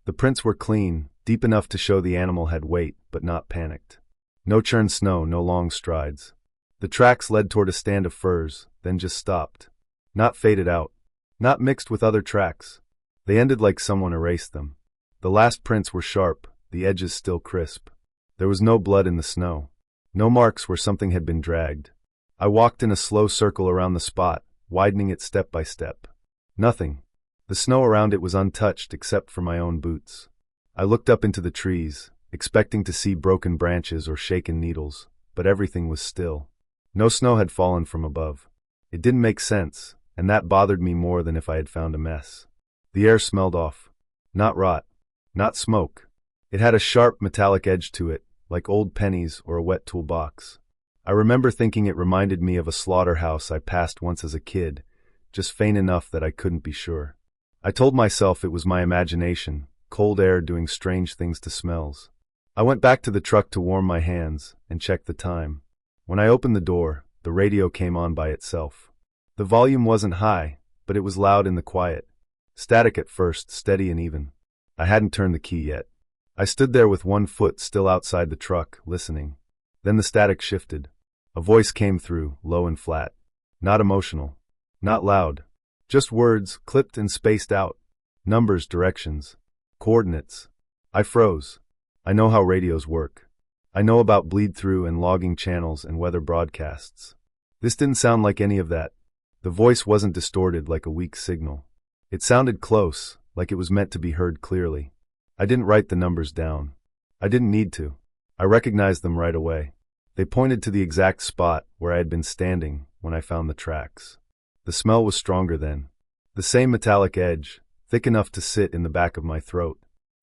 The prints were clean, deep enough to show the animal had weight, but not panicked. No churned snow, no long strides. The tracks led toward a stand of firs, then just stopped. Not faded out. Not mixed with other tracks. They ended like someone erased them. The last prints were sharp, the edges still crisp. There was no blood in the snow. No marks where something had been dragged. I walked in a slow circle around the spot, widening it step by step. Nothing. The snow around it was untouched except for my own boots. I looked up into the trees, expecting to see broken branches or shaken needles, but everything was still. No snow had fallen from above. It didn't make sense, and that bothered me more than if I had found a mess. The air smelled off. Not rot. Not smoke. It had a sharp metallic edge to it, like old pennies or a wet toolbox. I remember thinking it reminded me of a slaughterhouse I passed once as a kid, just faint enough that I couldn't be sure. I told myself it was my imagination, cold air doing strange things to smells. I went back to the truck to warm my hands and check the time. When I opened the door, the radio came on by itself. The volume wasn't high, but it was loud in the quiet. Static at first, steady and even. I hadn't turned the key yet. I stood there with one foot still outside the truck, listening. Then the static shifted. A voice came through, low and flat. Not emotional. Not loud. Just words, clipped and spaced out. Numbers, directions. Coordinates. I froze. I know how radios work. I know about bleed-through and logging channels and weather broadcasts. This didn't sound like any of that. The voice wasn't distorted like a weak signal. It sounded close, like it was meant to be heard clearly. I didn't write the numbers down. I didn't need to. I recognized them right away. They pointed to the exact spot where I had been standing when I found the tracks. The smell was stronger then. The same metallic edge, thick enough to sit in the back of my throat.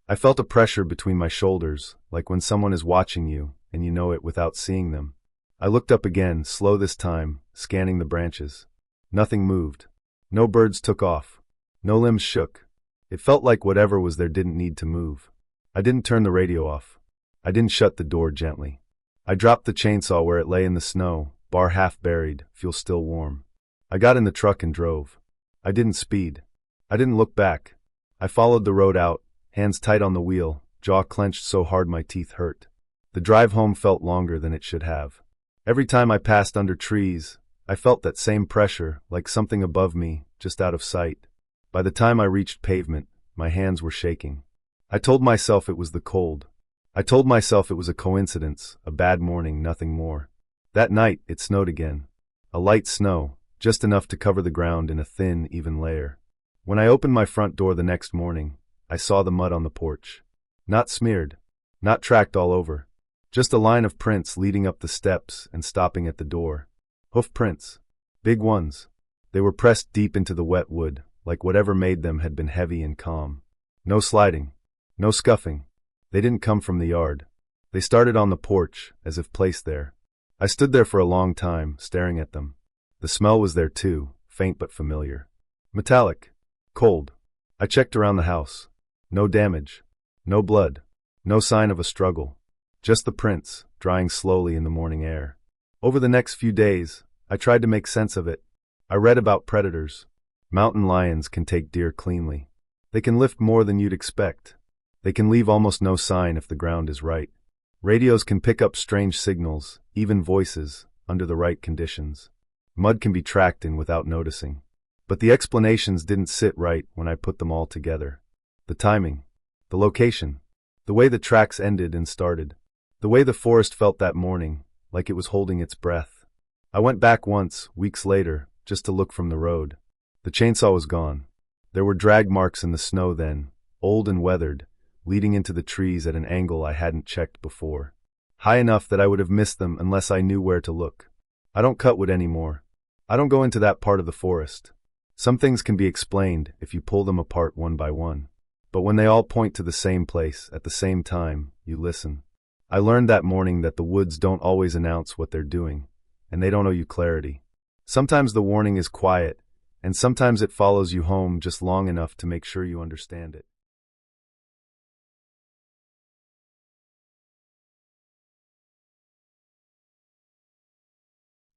I felt a pressure between my shoulders, like when someone is watching you and you know it without seeing them. I looked up again, slow this time, scanning the branches. Nothing moved. No birds took off. No limbs shook. It felt like whatever was there didn't need to move. I didn't turn the radio off. I didn't shut the door gently. I dropped the chainsaw where it lay in the snow, bar half buried, fuel still warm. I got in the truck and drove. I didn't speed. I didn't look back. I followed the road out, hands tight on the wheel, jaw clenched so hard my teeth hurt. The drive home felt longer than it should have. Every time I passed under trees, I felt that same pressure, like something above me, just out of sight. By the time I reached pavement, my hands were shaking. I told myself it was the cold. I told myself it was a coincidence, a bad morning, nothing more. That night, it snowed again. A light snow, just enough to cover the ground in a thin, even layer. When I opened my front door the next morning, I saw the mud on the porch. Not smeared, not tracked all over. Just a line of prints leading up the steps and stopping at the door. Hoof prints. Big ones. They were pressed deep into the wet wood, like whatever made them had been heavy and calm. No sliding. No scuffing. They didn't come from the yard. They started on the porch, as if placed there. I stood there for a long time, staring at them. The smell was there too, faint but familiar. Metallic. Cold. I checked around the house. No damage. No blood. No sign of a struggle. Just the prints, drying slowly in the morning air. Over the next few days, I tried to make sense of it. I read about predators. Mountain lions can take deer cleanly. They can lift more than you'd expect. They can leave almost no sign if the ground is right. Radios can pick up strange signals, even voices, under the right conditions. Mud can be tracked in without noticing. But the explanations didn't sit right when I put them all together. The timing. The location. The way the tracks ended and started. The way the forest felt that morning, like it was holding its breath. I went back once, weeks later, just to look from the road. The chainsaw was gone. There were drag marks in the snow then, old and weathered, leading into the trees at an angle I hadn't checked before. High enough that I would have missed them unless I knew where to look. I don't cut wood anymore. I don't go into that part of the forest. Some things can be explained if you pull them apart one by one. But when they all point to the same place at the same time, you listen. I learned that morning that the woods don't always announce what they're doing, and they don't owe you clarity. Sometimes the warning is quiet, and sometimes it follows you home just long enough to make sure you understand it.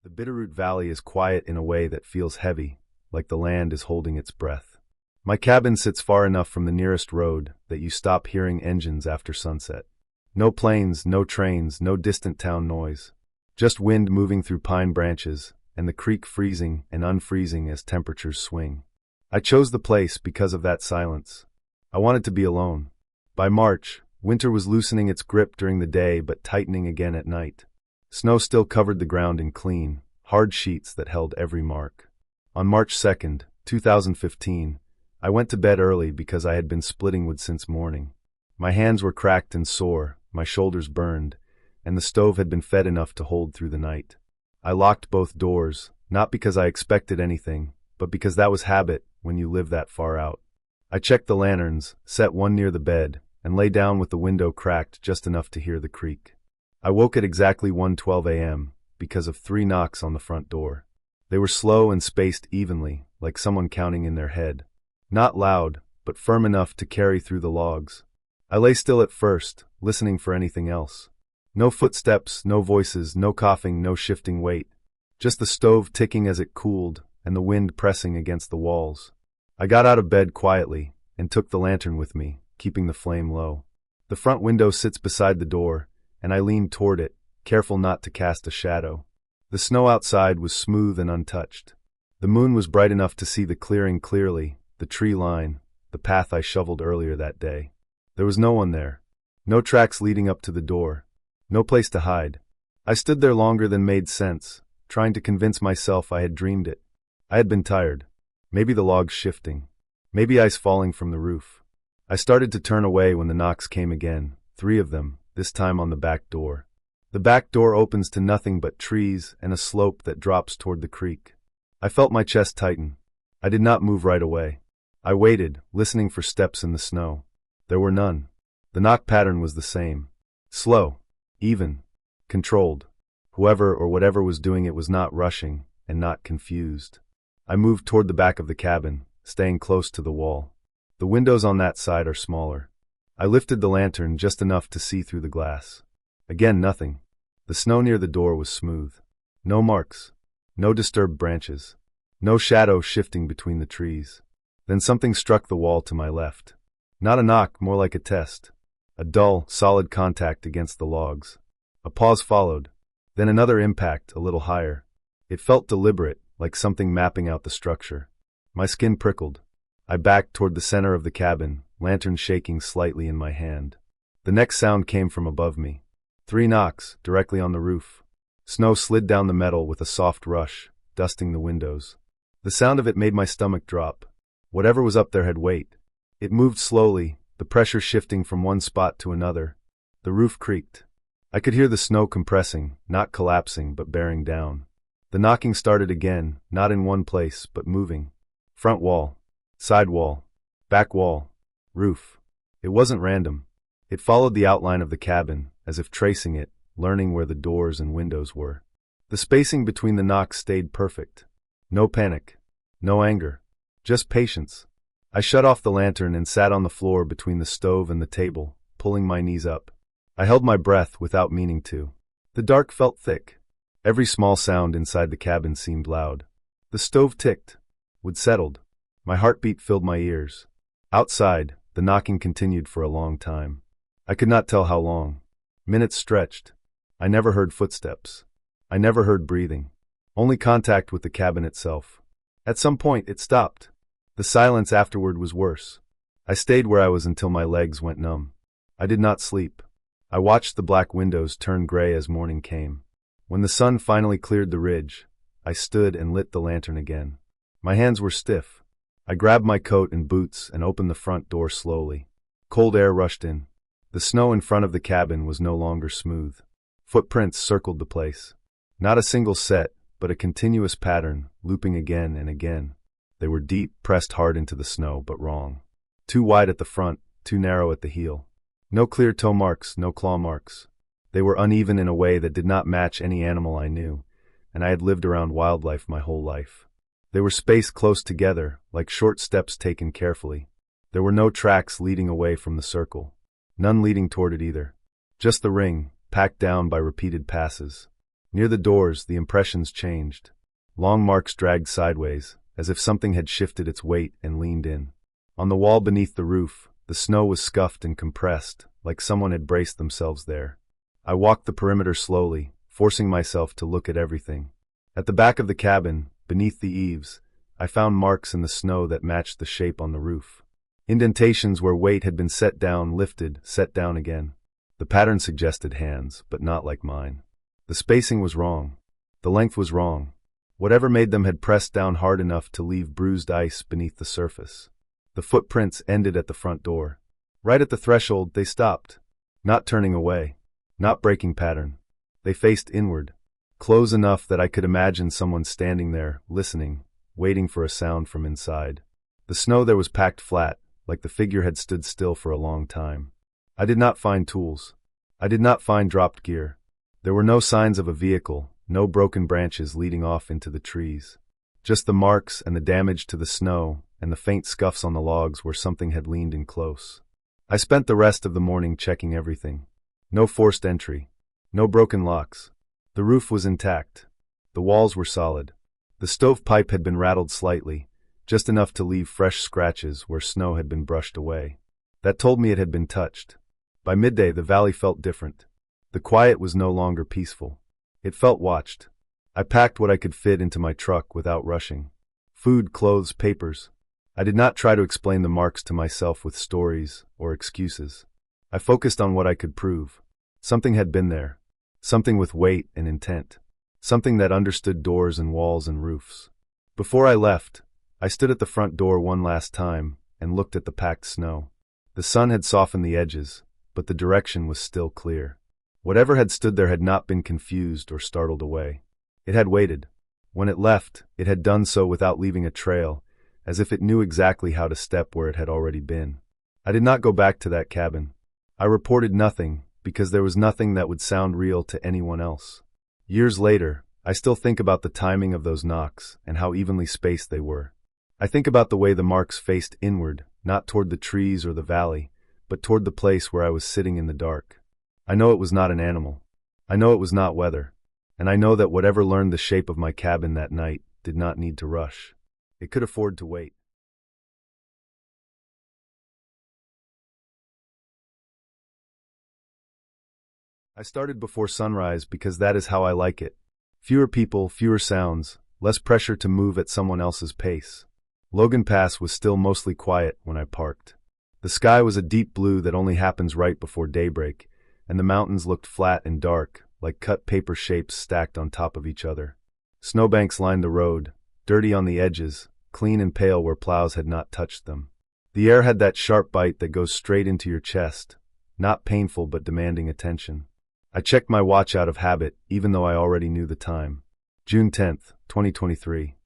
The Bitterroot Valley is quiet in a way that feels heavy, like the land is holding its breath. My cabin sits far enough from the nearest road that you stop hearing engines after sunset. No planes, no trains, no distant town noise. Just wind moving through pine branches, and the creek freezing and unfreezing as temperatures swing. I chose the place because of that silence. I wanted to be alone. By March, winter was loosening its grip during the day but tightening again at night. Snow still covered the ground in clean, hard sheets that held every mark. On March 2nd, 2015, I went to bed early because I had been splitting wood since morning. My hands were cracked and sore, my shoulders burned, and the stove had been fed enough to hold through the night. I locked both doors, not because I expected anything, but because that was habit when you live that far out. I checked the lanterns, set one near the bed, and lay down with the window cracked just enough to hear the creak. I woke at exactly 1:12 a.m. because of 3 knocks on the front door. They were slow and spaced evenly, like someone counting in their head. Not loud, but firm enough to carry through the logs. I lay still at first, listening for anything else. No footsteps, no voices, no coughing, no shifting weight. Just the stove ticking as it cooled, and the wind pressing against the walls. I got out of bed quietly, and took the lantern with me, keeping the flame low. The front window sits beside the door, and I leaned toward it, careful not to cast a shadow. The snow outside was smooth and untouched. The moon was bright enough to see the clearing clearly, the tree line, the path I shoveled earlier that day. There was no one there. No tracks leading up to the door. No place to hide. I stood there longer than made sense, trying to convince myself I had dreamed it. I had been tired. Maybe the logs shifting. Maybe ice falling from the roof. I started to turn away when the knocks came again, 3 of them, this time on the back door. The back door opens to nothing but trees and a slope that drops toward the creek. I felt my chest tighten. I did not move right away. I waited, listening for steps in the snow. There were none. The knock pattern was the same. Slow, even, controlled. Whoever or whatever was doing it was not rushing and not confused. I moved toward the back of the cabin, staying close to the wall. The windows on that side are smaller. I lifted the lantern just enough to see through the glass. Again, nothing. The snow near the door was smooth. No marks. No disturbed branches. No shadow shifting between the trees. Then something struck the wall to my left. Not a knock, more like a test. A dull, solid contact against the logs. A pause followed. Then another impact, a little higher. It felt deliberate, like something mapping out the structure. My skin prickled. I backed toward the center of the cabin, lantern shaking slightly in my hand. The next sound came from above me. 3 knocks, directly on the roof. Snow slid down the metal with a soft rush, dusting the windows. The sound of it made my stomach drop. Whatever was up there had weight. It moved slowly, the pressure shifting from one spot to another. The roof creaked. I could hear the snow compressing, not collapsing but bearing down. The knocking started again, not in one place, but moving. Front wall, side wall, back wall, roof. It wasn't random. It followed the outline of the cabin, as if tracing it, learning where the doors and windows were. The spacing between the knocks stayed perfect. No panic. No anger. Just patience. I shut off the lantern and sat on the floor between the stove and the table, pulling my knees up. I held my breath without meaning to. The dark felt thick. Every small sound inside the cabin seemed loud. The stove ticked. Wood settled. My heartbeat filled my ears. Outside, the knocking continued for a long time. I could not tell how long. Minutes stretched. I never heard footsteps. I never heard breathing. Only contact with the cabin itself. At some point, it stopped. The silence afterward was worse. I stayed where I was until my legs went numb. I did not sleep. I watched the black windows turn gray as morning came. When the sun finally cleared the ridge, I stood and lit the lantern again. My hands were stiff. I grabbed my coat and boots and opened the front door slowly. Cold air rushed in. The snow in front of the cabin was no longer smooth. Footprints circled the place. Not a single set, but a continuous pattern, looping again and again. They were deep, pressed hard into the snow, but wrong. Too wide at the front, too narrow at the heel. No clear toe marks, no claw marks. They were uneven in a way that did not match any animal I knew, and I had lived around wildlife my whole life. They were spaced close together, like short steps taken carefully. There were no tracks leading away from the circle. None leading toward it either. Just the ring, packed down by repeated passes. Near the doors, the impressions changed. Long marks dragged sideways, as if something had shifted its weight and leaned in. On the wall beneath the roof, the snow was scuffed and compressed, like someone had braced themselves there. I walked the perimeter slowly, forcing myself to look at everything. At the back of the cabin, beneath the eaves, I found marks in the snow that matched the shape on the roof. Indentations where weight had been set down, lifted, set down again. The pattern suggested hands, but not like mine. The spacing was wrong. The length was wrong. Whatever made them had pressed down hard enough to leave bruised ice beneath the surface. The footprints ended at the front door. Right at the threshold, they stopped. Not turning away. Not breaking pattern. They faced inward. Close enough that I could imagine someone standing there, listening, waiting for a sound from inside. The snow there was packed flat, like the figure had stood still for a long time. I did not find tools. I did not find dropped gear. There were no signs of a vehicle, no broken branches leading off into the trees. Just the marks and the damage to the snow and the faint scuffs on the logs where something had leaned in close. I spent the rest of the morning checking everything. No forced entry. No broken locks. The roof was intact. The walls were solid. The stovepipe had been rattled slightly, just enough to leave fresh scratches where snow had been brushed away. That told me it had been touched. By midday, the valley felt different. The quiet was no longer peaceful. It felt watched. I packed what I could fit into my truck without rushing. Food, clothes, papers. I did not try to explain the marks to myself with stories or excuses. I focused on what I could prove. Something had been there. Something with weight and intent. Something that understood doors and walls and roofs. Before I left, I stood at the front door one last time and looked at the packed snow. The sun had softened the edges, but the direction was still clear. Whatever had stood there had not been confused or startled away. It had waited. When it left, it had done so without leaving a trail, as if it knew exactly how to step where it had already been. I did not go back to that cabin. I reported nothing, because there was nothing that would sound real to anyone else. Years later, I still think about the timing of those knocks and how evenly spaced they were. I think about the way the marks faced inward, not toward the trees or the valley, but toward the place where I was sitting in the dark. I know it was not an animal. I know it was not weather. And I know that whatever learned the shape of my cabin that night did not need to rush. It could afford to wait. I started before sunrise because that is how I like it. Fewer people, fewer sounds, less pressure to move at someone else's pace. Logan Pass was still mostly quiet when I parked. The sky was a deep blue that only happens right before daybreak, and the mountains looked flat and dark, like cut paper shapes stacked on top of each other. Snowbanks lined the road, dirty on the edges, clean and pale where plows had not touched them. The air had that sharp bite that goes straight into your chest, not painful but demanding attention. I checked my watch out of habit, even though I already knew the time. June 10th, 2023.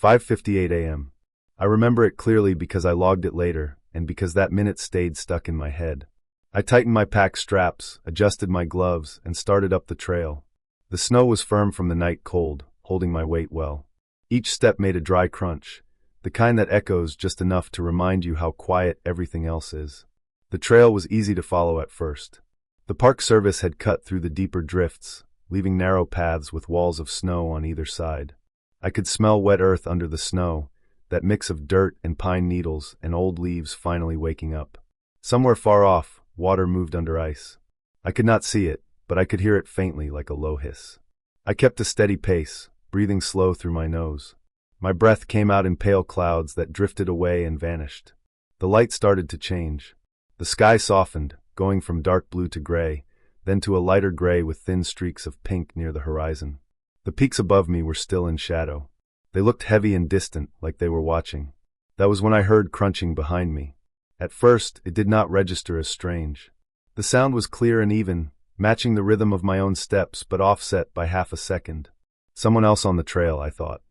5:58 a.m. I remember it clearly because I logged it later, and because that minute stayed stuck in my head. I tightened my pack straps, adjusted my gloves, and started up the trail. The snow was firm from the night cold, holding my weight well. Each step made a dry crunch, the kind that echoes just enough to remind you how quiet everything else is. The trail was easy to follow at first. The Park Service had cut through the deeper drifts, leaving narrow paths with walls of snow on either side. I could smell wet earth under the snow, that mix of dirt and pine needles and old leaves finally waking up. Somewhere far off, water moved under ice. I could not see it, but I could hear it faintly like a low hiss. I kept a steady pace, breathing slow through my nose. My breath came out in pale clouds that drifted away and vanished. The light started to change. The sky softened, going from dark blue to gray, then to a lighter gray with thin streaks of pink near the horizon. The peaks above me were still in shadow. They looked heavy and distant, like they were watching. That was when I heard crunching behind me. At first, it did not register as strange. The sound was clear and even, matching the rhythm of my own steps but offset by half a second. Someone else on the trail, I thought.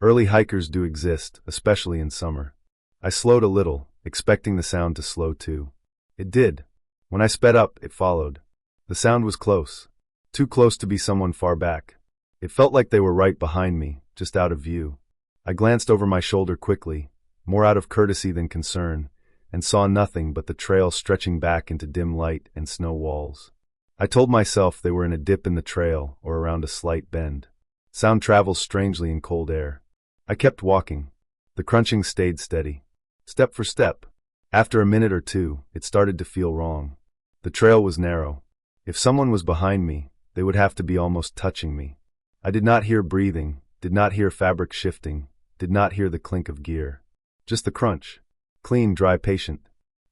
Early hikers do exist, especially in summer. I slowed a little, expecting the sound to slow too. It did. When I sped up, it followed. The sound was close. Too close to be someone far back. It felt like they were right behind me, just out of view. I glanced over my shoulder quickly, more out of courtesy than concern, and saw nothing but the trail stretching back into dim light and snow walls. I told myself they were in a dip in the trail or around a slight bend. Sound travels strangely in cold air. I kept walking. The crunching stayed steady. Step for step. After a minute or two, it started to feel wrong. The trail was narrow. If someone was behind me, they would have to be almost touching me. I did not hear breathing, did not hear fabric shifting, did not hear the clink of gear. Just the crunch. Clean, dry, patient.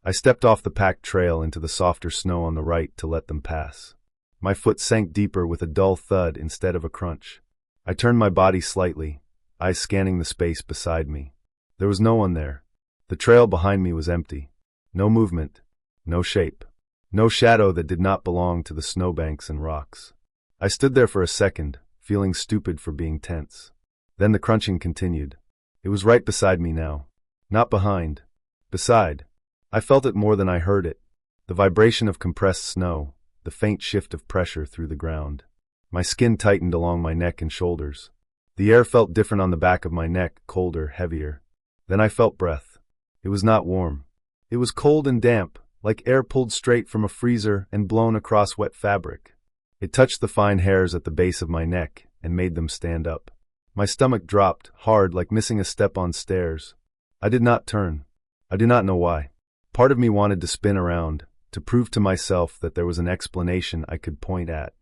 I stepped off the packed trail into the softer snow on the right to let them pass. My foot sank deeper with a dull thud instead of a crunch. I turned my body slightly, eyes scanning the space beside me. There was no one there. The trail behind me was empty. No movement, no shape. No shadow that did not belong to the snowbanks and rocks. I stood there for a second, feeling stupid for being tense. Then the crunching continued. It was right beside me now. Not behind. Beside. I felt it more than I heard it. The vibration of compressed snow, the faint shift of pressure through the ground. My skin tightened along my neck and shoulders. The air felt different on the back of my neck, colder, heavier. Then I felt breath. It was not warm. It was cold and damp, like air pulled straight from a freezer and blown across wet fabric. It touched the fine hairs at the base of my neck and made them stand up. My stomach dropped, hard like missing a step on stairs. I did not turn. I do not know why. Part of me wanted to spin around, to prove to myself that there was an explanation I could point at.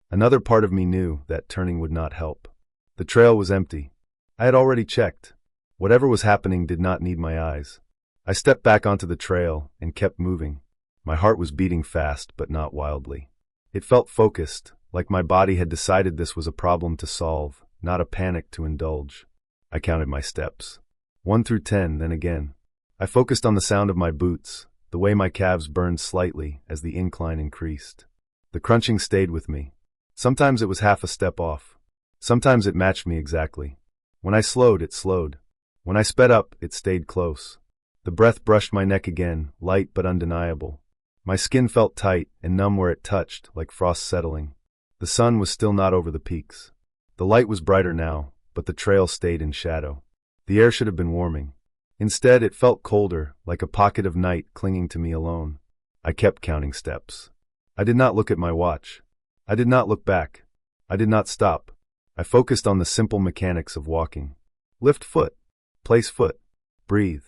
Another part of me knew that turning would not help. The trail was empty. I had already checked. Whatever was happening did not need my eyes. I stepped back onto the trail and kept moving. My heart was beating fast, but not wildly. It felt focused, like my body had decided this was a problem to solve, not a panic to indulge. I counted my steps. 1 through 10, then again. I focused on the sound of my boots, the way my calves burned slightly as the incline increased. The crunching stayed with me. Sometimes it was half a step off. Sometimes it matched me exactly. When I slowed, it slowed. When I sped up, it stayed close. The breath brushed my neck again, light but undeniable. My skin felt tight and numb where it touched, like frost settling. The sun was still not over the peaks. The light was brighter now, but the trail stayed in shadow. The air should have been warming. Instead, it felt colder, like a pocket of night clinging to me alone. I kept counting steps. I did not look at my watch. I did not look back. I did not stop. I focused on the simple mechanics of walking. Lift foot. Place foot. Breathe.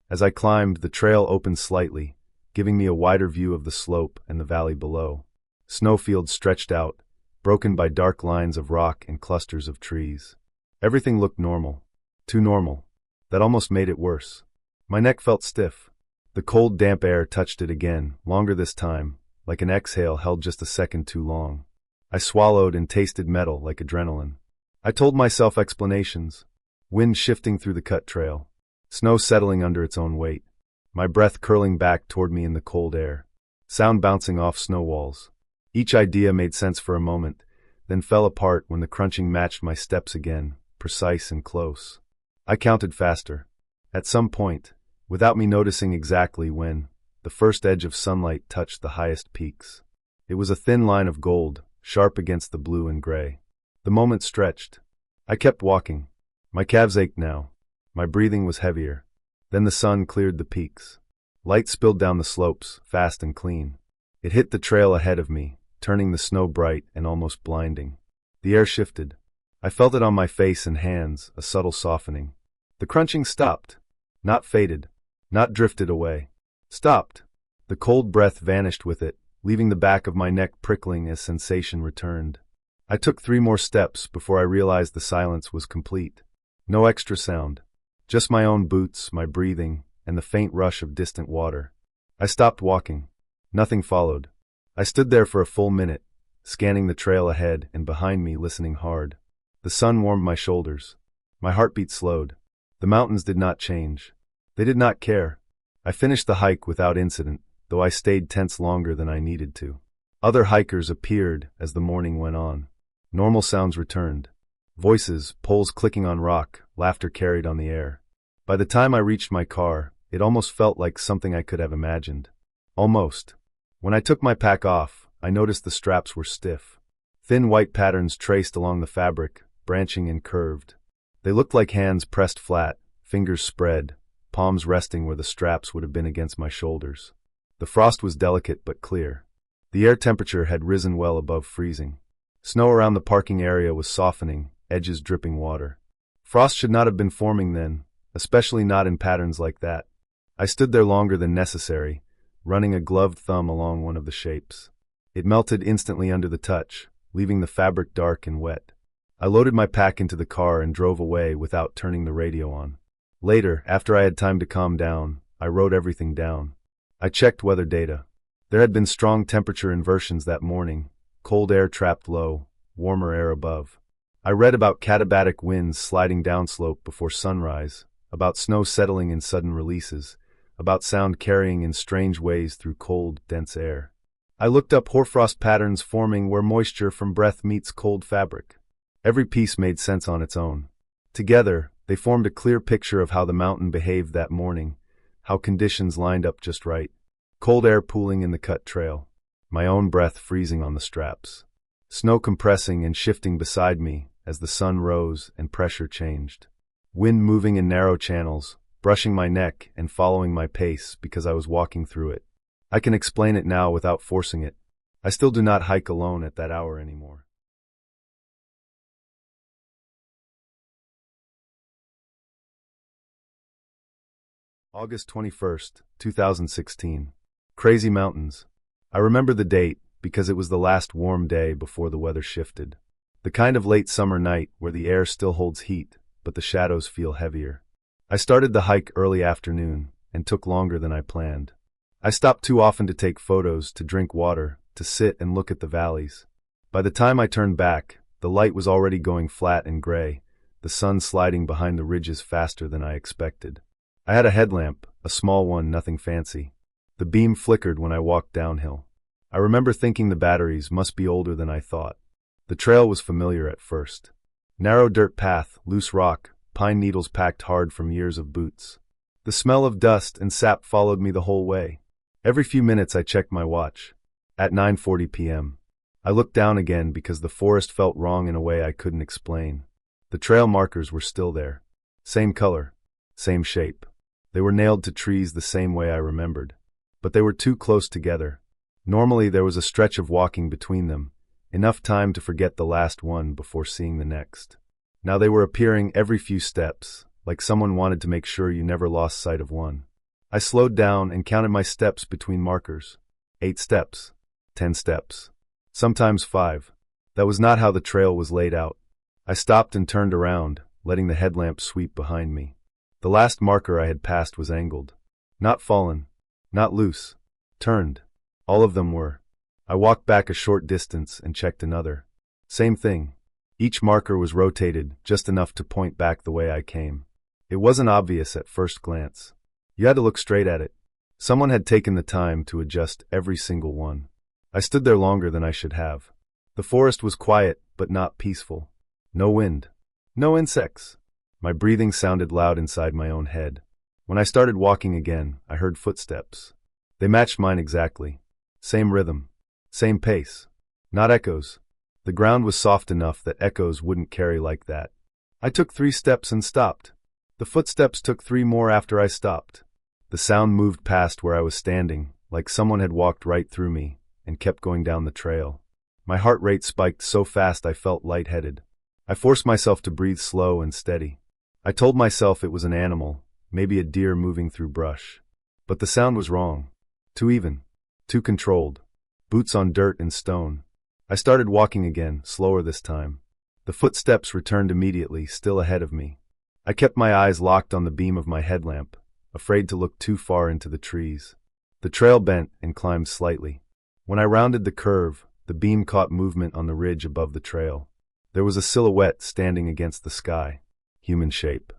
As I climbed, the trail opened slightly, giving me a wider view of the slope and the valley below. Snowfields stretched out, broken by dark lines of rock and clusters of trees. Everything looked normal. Too normal. That almost made it worse. My neck felt stiff. The cold, damp air touched it again, longer this time, like an exhale held just a second too long. I swallowed and tasted metal like adrenaline. I told myself explanations. Wind shifting through the cut trail. Snow settling under its own weight. My breath curling back toward me in the cold air. Sound bouncing off snow walls. Each idea made sense for a moment, then fell apart when the crunching matched my steps again, precise and close. I counted faster. At some point, without me noticing exactly when, the first edge of sunlight touched the highest peaks. It was a thin line of gold, sharp against the blue and gray. The moment stretched. I kept walking. My calves ached now. My breathing was heavier. Then the sun cleared the peaks. Light spilled down the slopes, fast and clean. It hit the trail ahead of me, turning the snow bright and almost blinding. The air shifted. I felt it on my face and hands, a subtle softening. The crunching stopped. Not faded. Not drifted away. Stopped. The cold breath vanished with it, leaving the back of my neck prickling as sensation returned. I took 3 more steps before I realized the silence was complete. No extra sound. Just my own boots, my breathing, and the faint rush of distant water. I stopped walking. Nothing followed. I stood there for a full minute, scanning the trail ahead and behind me, listening hard. The sun warmed my shoulders. My heartbeat slowed. The mountains did not change. They did not care. I finished the hike without incident, though I stayed tense longer than I needed to. Other hikers appeared as the morning went on. Normal sounds returned. Voices, poles clicking on rock, laughter carried on the air. By the time I reached my car, it almost felt like something I could have imagined. Almost. When I took my pack off, I noticed the straps were stiff. Thin white patterns traced along the fabric, branching and curved. They looked like hands pressed flat, fingers spread, palms resting where the straps would have been against my shoulders. The frost was delicate but clear. The air temperature had risen well above freezing. Snow around the parking area was softening, edges dripping water. Frost should not have been forming then, especially not in patterns like that. I stood there longer than necessary, running a gloved thumb along one of the shapes. It melted instantly under the touch, leaving the fabric dark and wet. I loaded my pack into the car and drove away without turning the radio on. Later, after I had time to calm down, I wrote everything down. I checked weather data. There had been strong temperature inversions that morning, cold air trapped low, warmer air above. I read about katabatic winds sliding downslope before sunrise, about snow settling in sudden releases, about sound carrying in strange ways through cold, dense air. I looked up hoarfrost patterns forming where moisture from breath meets cold fabric. Every piece made sense on its own. Together, they formed a clear picture of how the mountain behaved that morning, how conditions lined up just right. Cold air pooling in the cut trail. My own breath freezing on the straps. Snow compressing and shifting beside me as the sun rose and pressure changed. Wind moving in narrow channels, brushing my neck and following my pace because I was walking through it. I can explain it now without forcing it. I still do not hike alone at that hour anymore. August 21st, 2016. Crazy Mountains. I remember the date because it was the last warm day before the weather shifted. The kind of late summer night where the air still holds heat, but the shadows feel heavier. I started the hike early afternoon and took longer than I planned. I stopped too often to take photos, to drink water, to sit and look at the valleys. By the time I turned back, the light was already going flat and gray, the sun sliding behind the ridges faster than I expected. I had a headlamp, a small one, nothing fancy. The beam flickered when I walked downhill. I remember thinking the batteries must be older than I thought. The trail was familiar at first. Narrow dirt path, loose rock, pine needles packed hard from years of boots. The smell of dust and sap followed me the whole way. Every few minutes I checked my watch. At 9:40 p.m. I looked down again because the forest felt wrong in a way I couldn't explain. The trail markers were still there. Same color, same shape. They were nailed to trees the same way I remembered. But they were too close together. Normally there was a stretch of walking between them, enough time to forget the last one before seeing the next. Now they were appearing every few steps, like someone wanted to make sure you never lost sight of one. I slowed down and counted my steps between markers. 8 steps. 10 steps. Sometimes 5. That was not how the trail was laid out. I stopped and turned around, letting the headlamp sweep behind me. The last marker I had passed was angled. Not fallen. Not loose. Turned. All of them were. I walked back a short distance and checked another. Same thing. Each marker was rotated just enough to point back the way I came. It wasn't obvious at first glance. You had to look straight at it. Someone had taken the time to adjust every single one. I stood there longer than I should have. The forest was quiet, but not peaceful. No wind. No insects. My breathing sounded loud inside my own head. When I started walking again, I heard footsteps. They matched mine exactly. Same rhythm. Same pace. Not echoes. The ground was soft enough that echoes wouldn't carry like that. I took 3 steps and stopped. The footsteps took 3 more after I stopped. The sound moved past where I was standing, like someone had walked right through me, and kept going down the trail. My heart rate spiked so fast I felt lightheaded. I forced myself to breathe slow and steady. I told myself it was an animal, maybe a deer moving through brush. But the sound was wrong. Too even. Too controlled. Boots on dirt and stone. I started walking again, slower this time. The footsteps returned immediately, still ahead of me. I kept my eyes locked on the beam of my headlamp, afraid to look too far into the trees. The trail bent and climbed slightly. When I rounded the curve, the beam caught movement on the ridge above the trail. There was a silhouette standing against the sky. Human shape.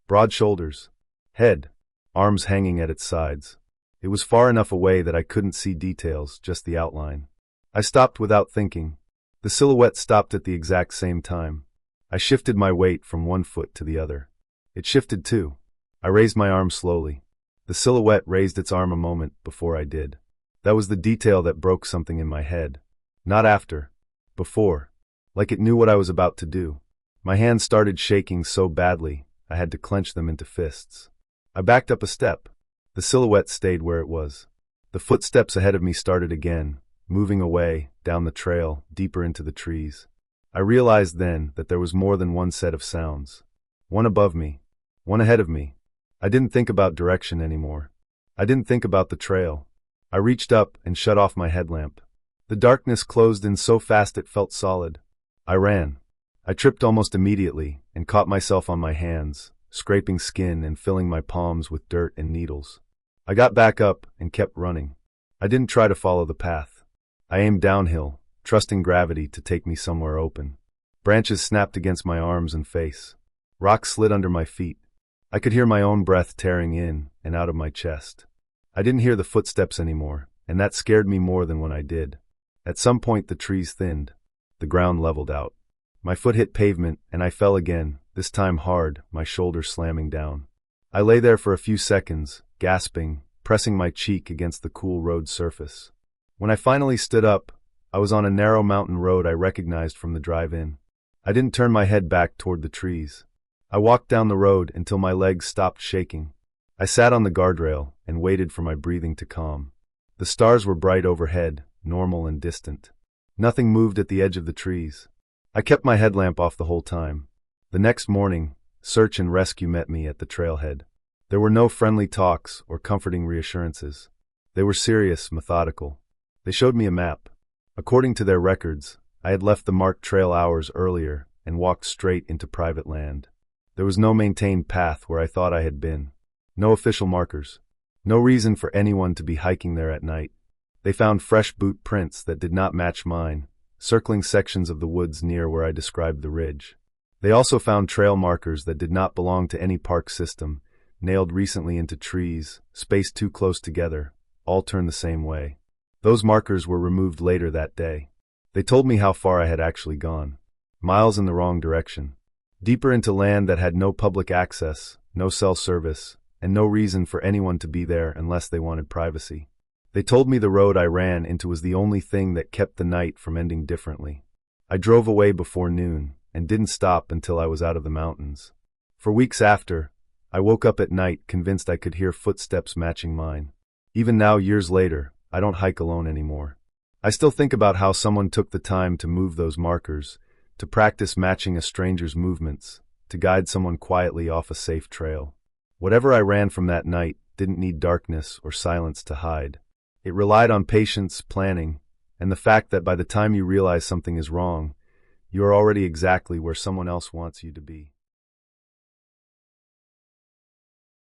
Broad shoulders. Head. Arms hanging at its sides. It was far enough away that I couldn't see details, just the outline. I stopped without thinking. The silhouette stopped at the exact same time. I shifted my weight from one foot to the other. It shifted too. I raised my arm slowly. The silhouette raised its arm a moment before I did. That was the detail that broke something in my head. Not after. Before. Like it knew what I was about to do. My hands started shaking so badly, I had to clench them into fists. I backed up a step. The silhouette stayed where it was. The footsteps ahead of me started again, moving away, down the trail, deeper into the trees. I realized then that there was more than one set of sounds. One above me. One ahead of me. I didn't think about direction anymore. I didn't think about the trail. I reached up and shut off my headlamp. The darkness closed in so fast it felt solid. I ran. I tripped almost immediately and caught myself on my hands, scraping skin and filling my palms with dirt and needles. I got back up and kept running. I didn't try to follow the path. I aimed downhill, trusting gravity to take me somewhere open. Branches snapped against my arms and face. Rocks slid under my feet. I could hear my own breath tearing in and out of my chest. I didn't hear the footsteps anymore, and that scared me more than when I did. At some point the trees thinned. The ground leveled out. My foot hit pavement, and I fell again, this time hard, my shoulder slamming down. I lay there for a few seconds, gasping, pressing my cheek against the cool road surface. When I finally stood up, I was on a narrow mountain road I recognized from the drive-in. I didn't turn my head back toward the trees. I walked down the road until my legs stopped shaking. I sat on the guardrail and waited for my breathing to calm. The stars were bright overhead, normal and distant. Nothing moved at the edge of the trees. I kept my headlamp off the whole time. The next morning, search and rescue met me at the trailhead. There were no friendly talks or comforting reassurances. They were serious, methodical. They showed me a map. According to their records, I had left the marked trail hours earlier and walked straight into private land. There was no maintained path where I thought I had been. No official markers. No reason for anyone to be hiking there at night. They found fresh boot prints that did not match mine, circling sections of the woods near where I described the ridge. They also found trail markers that did not belong to any park system, nailed recently into trees, spaced too close together, all turned the same way. Those markers were removed later that day. They told me how far I had actually gone. Miles in the wrong direction. Deeper into land that had no public access, no cell service, and no reason for anyone to be there unless they wanted privacy. They told me the road I ran into was the only thing that kept the night from ending differently. I drove away before noon, and didn't stop until I was out of the mountains. For weeks after, I woke up at night convinced I could hear footsteps matching mine. Even now, years later, I don't hike alone anymore. I still think about how someone took the time to move those markers, to practice matching a stranger's movements, to guide someone quietly off a safe trail. Whatever I ran from that night didn't need darkness or silence to hide. It relied on patience, planning, and the fact that by the time you realize something is wrong, you are already exactly where someone else wants you to be.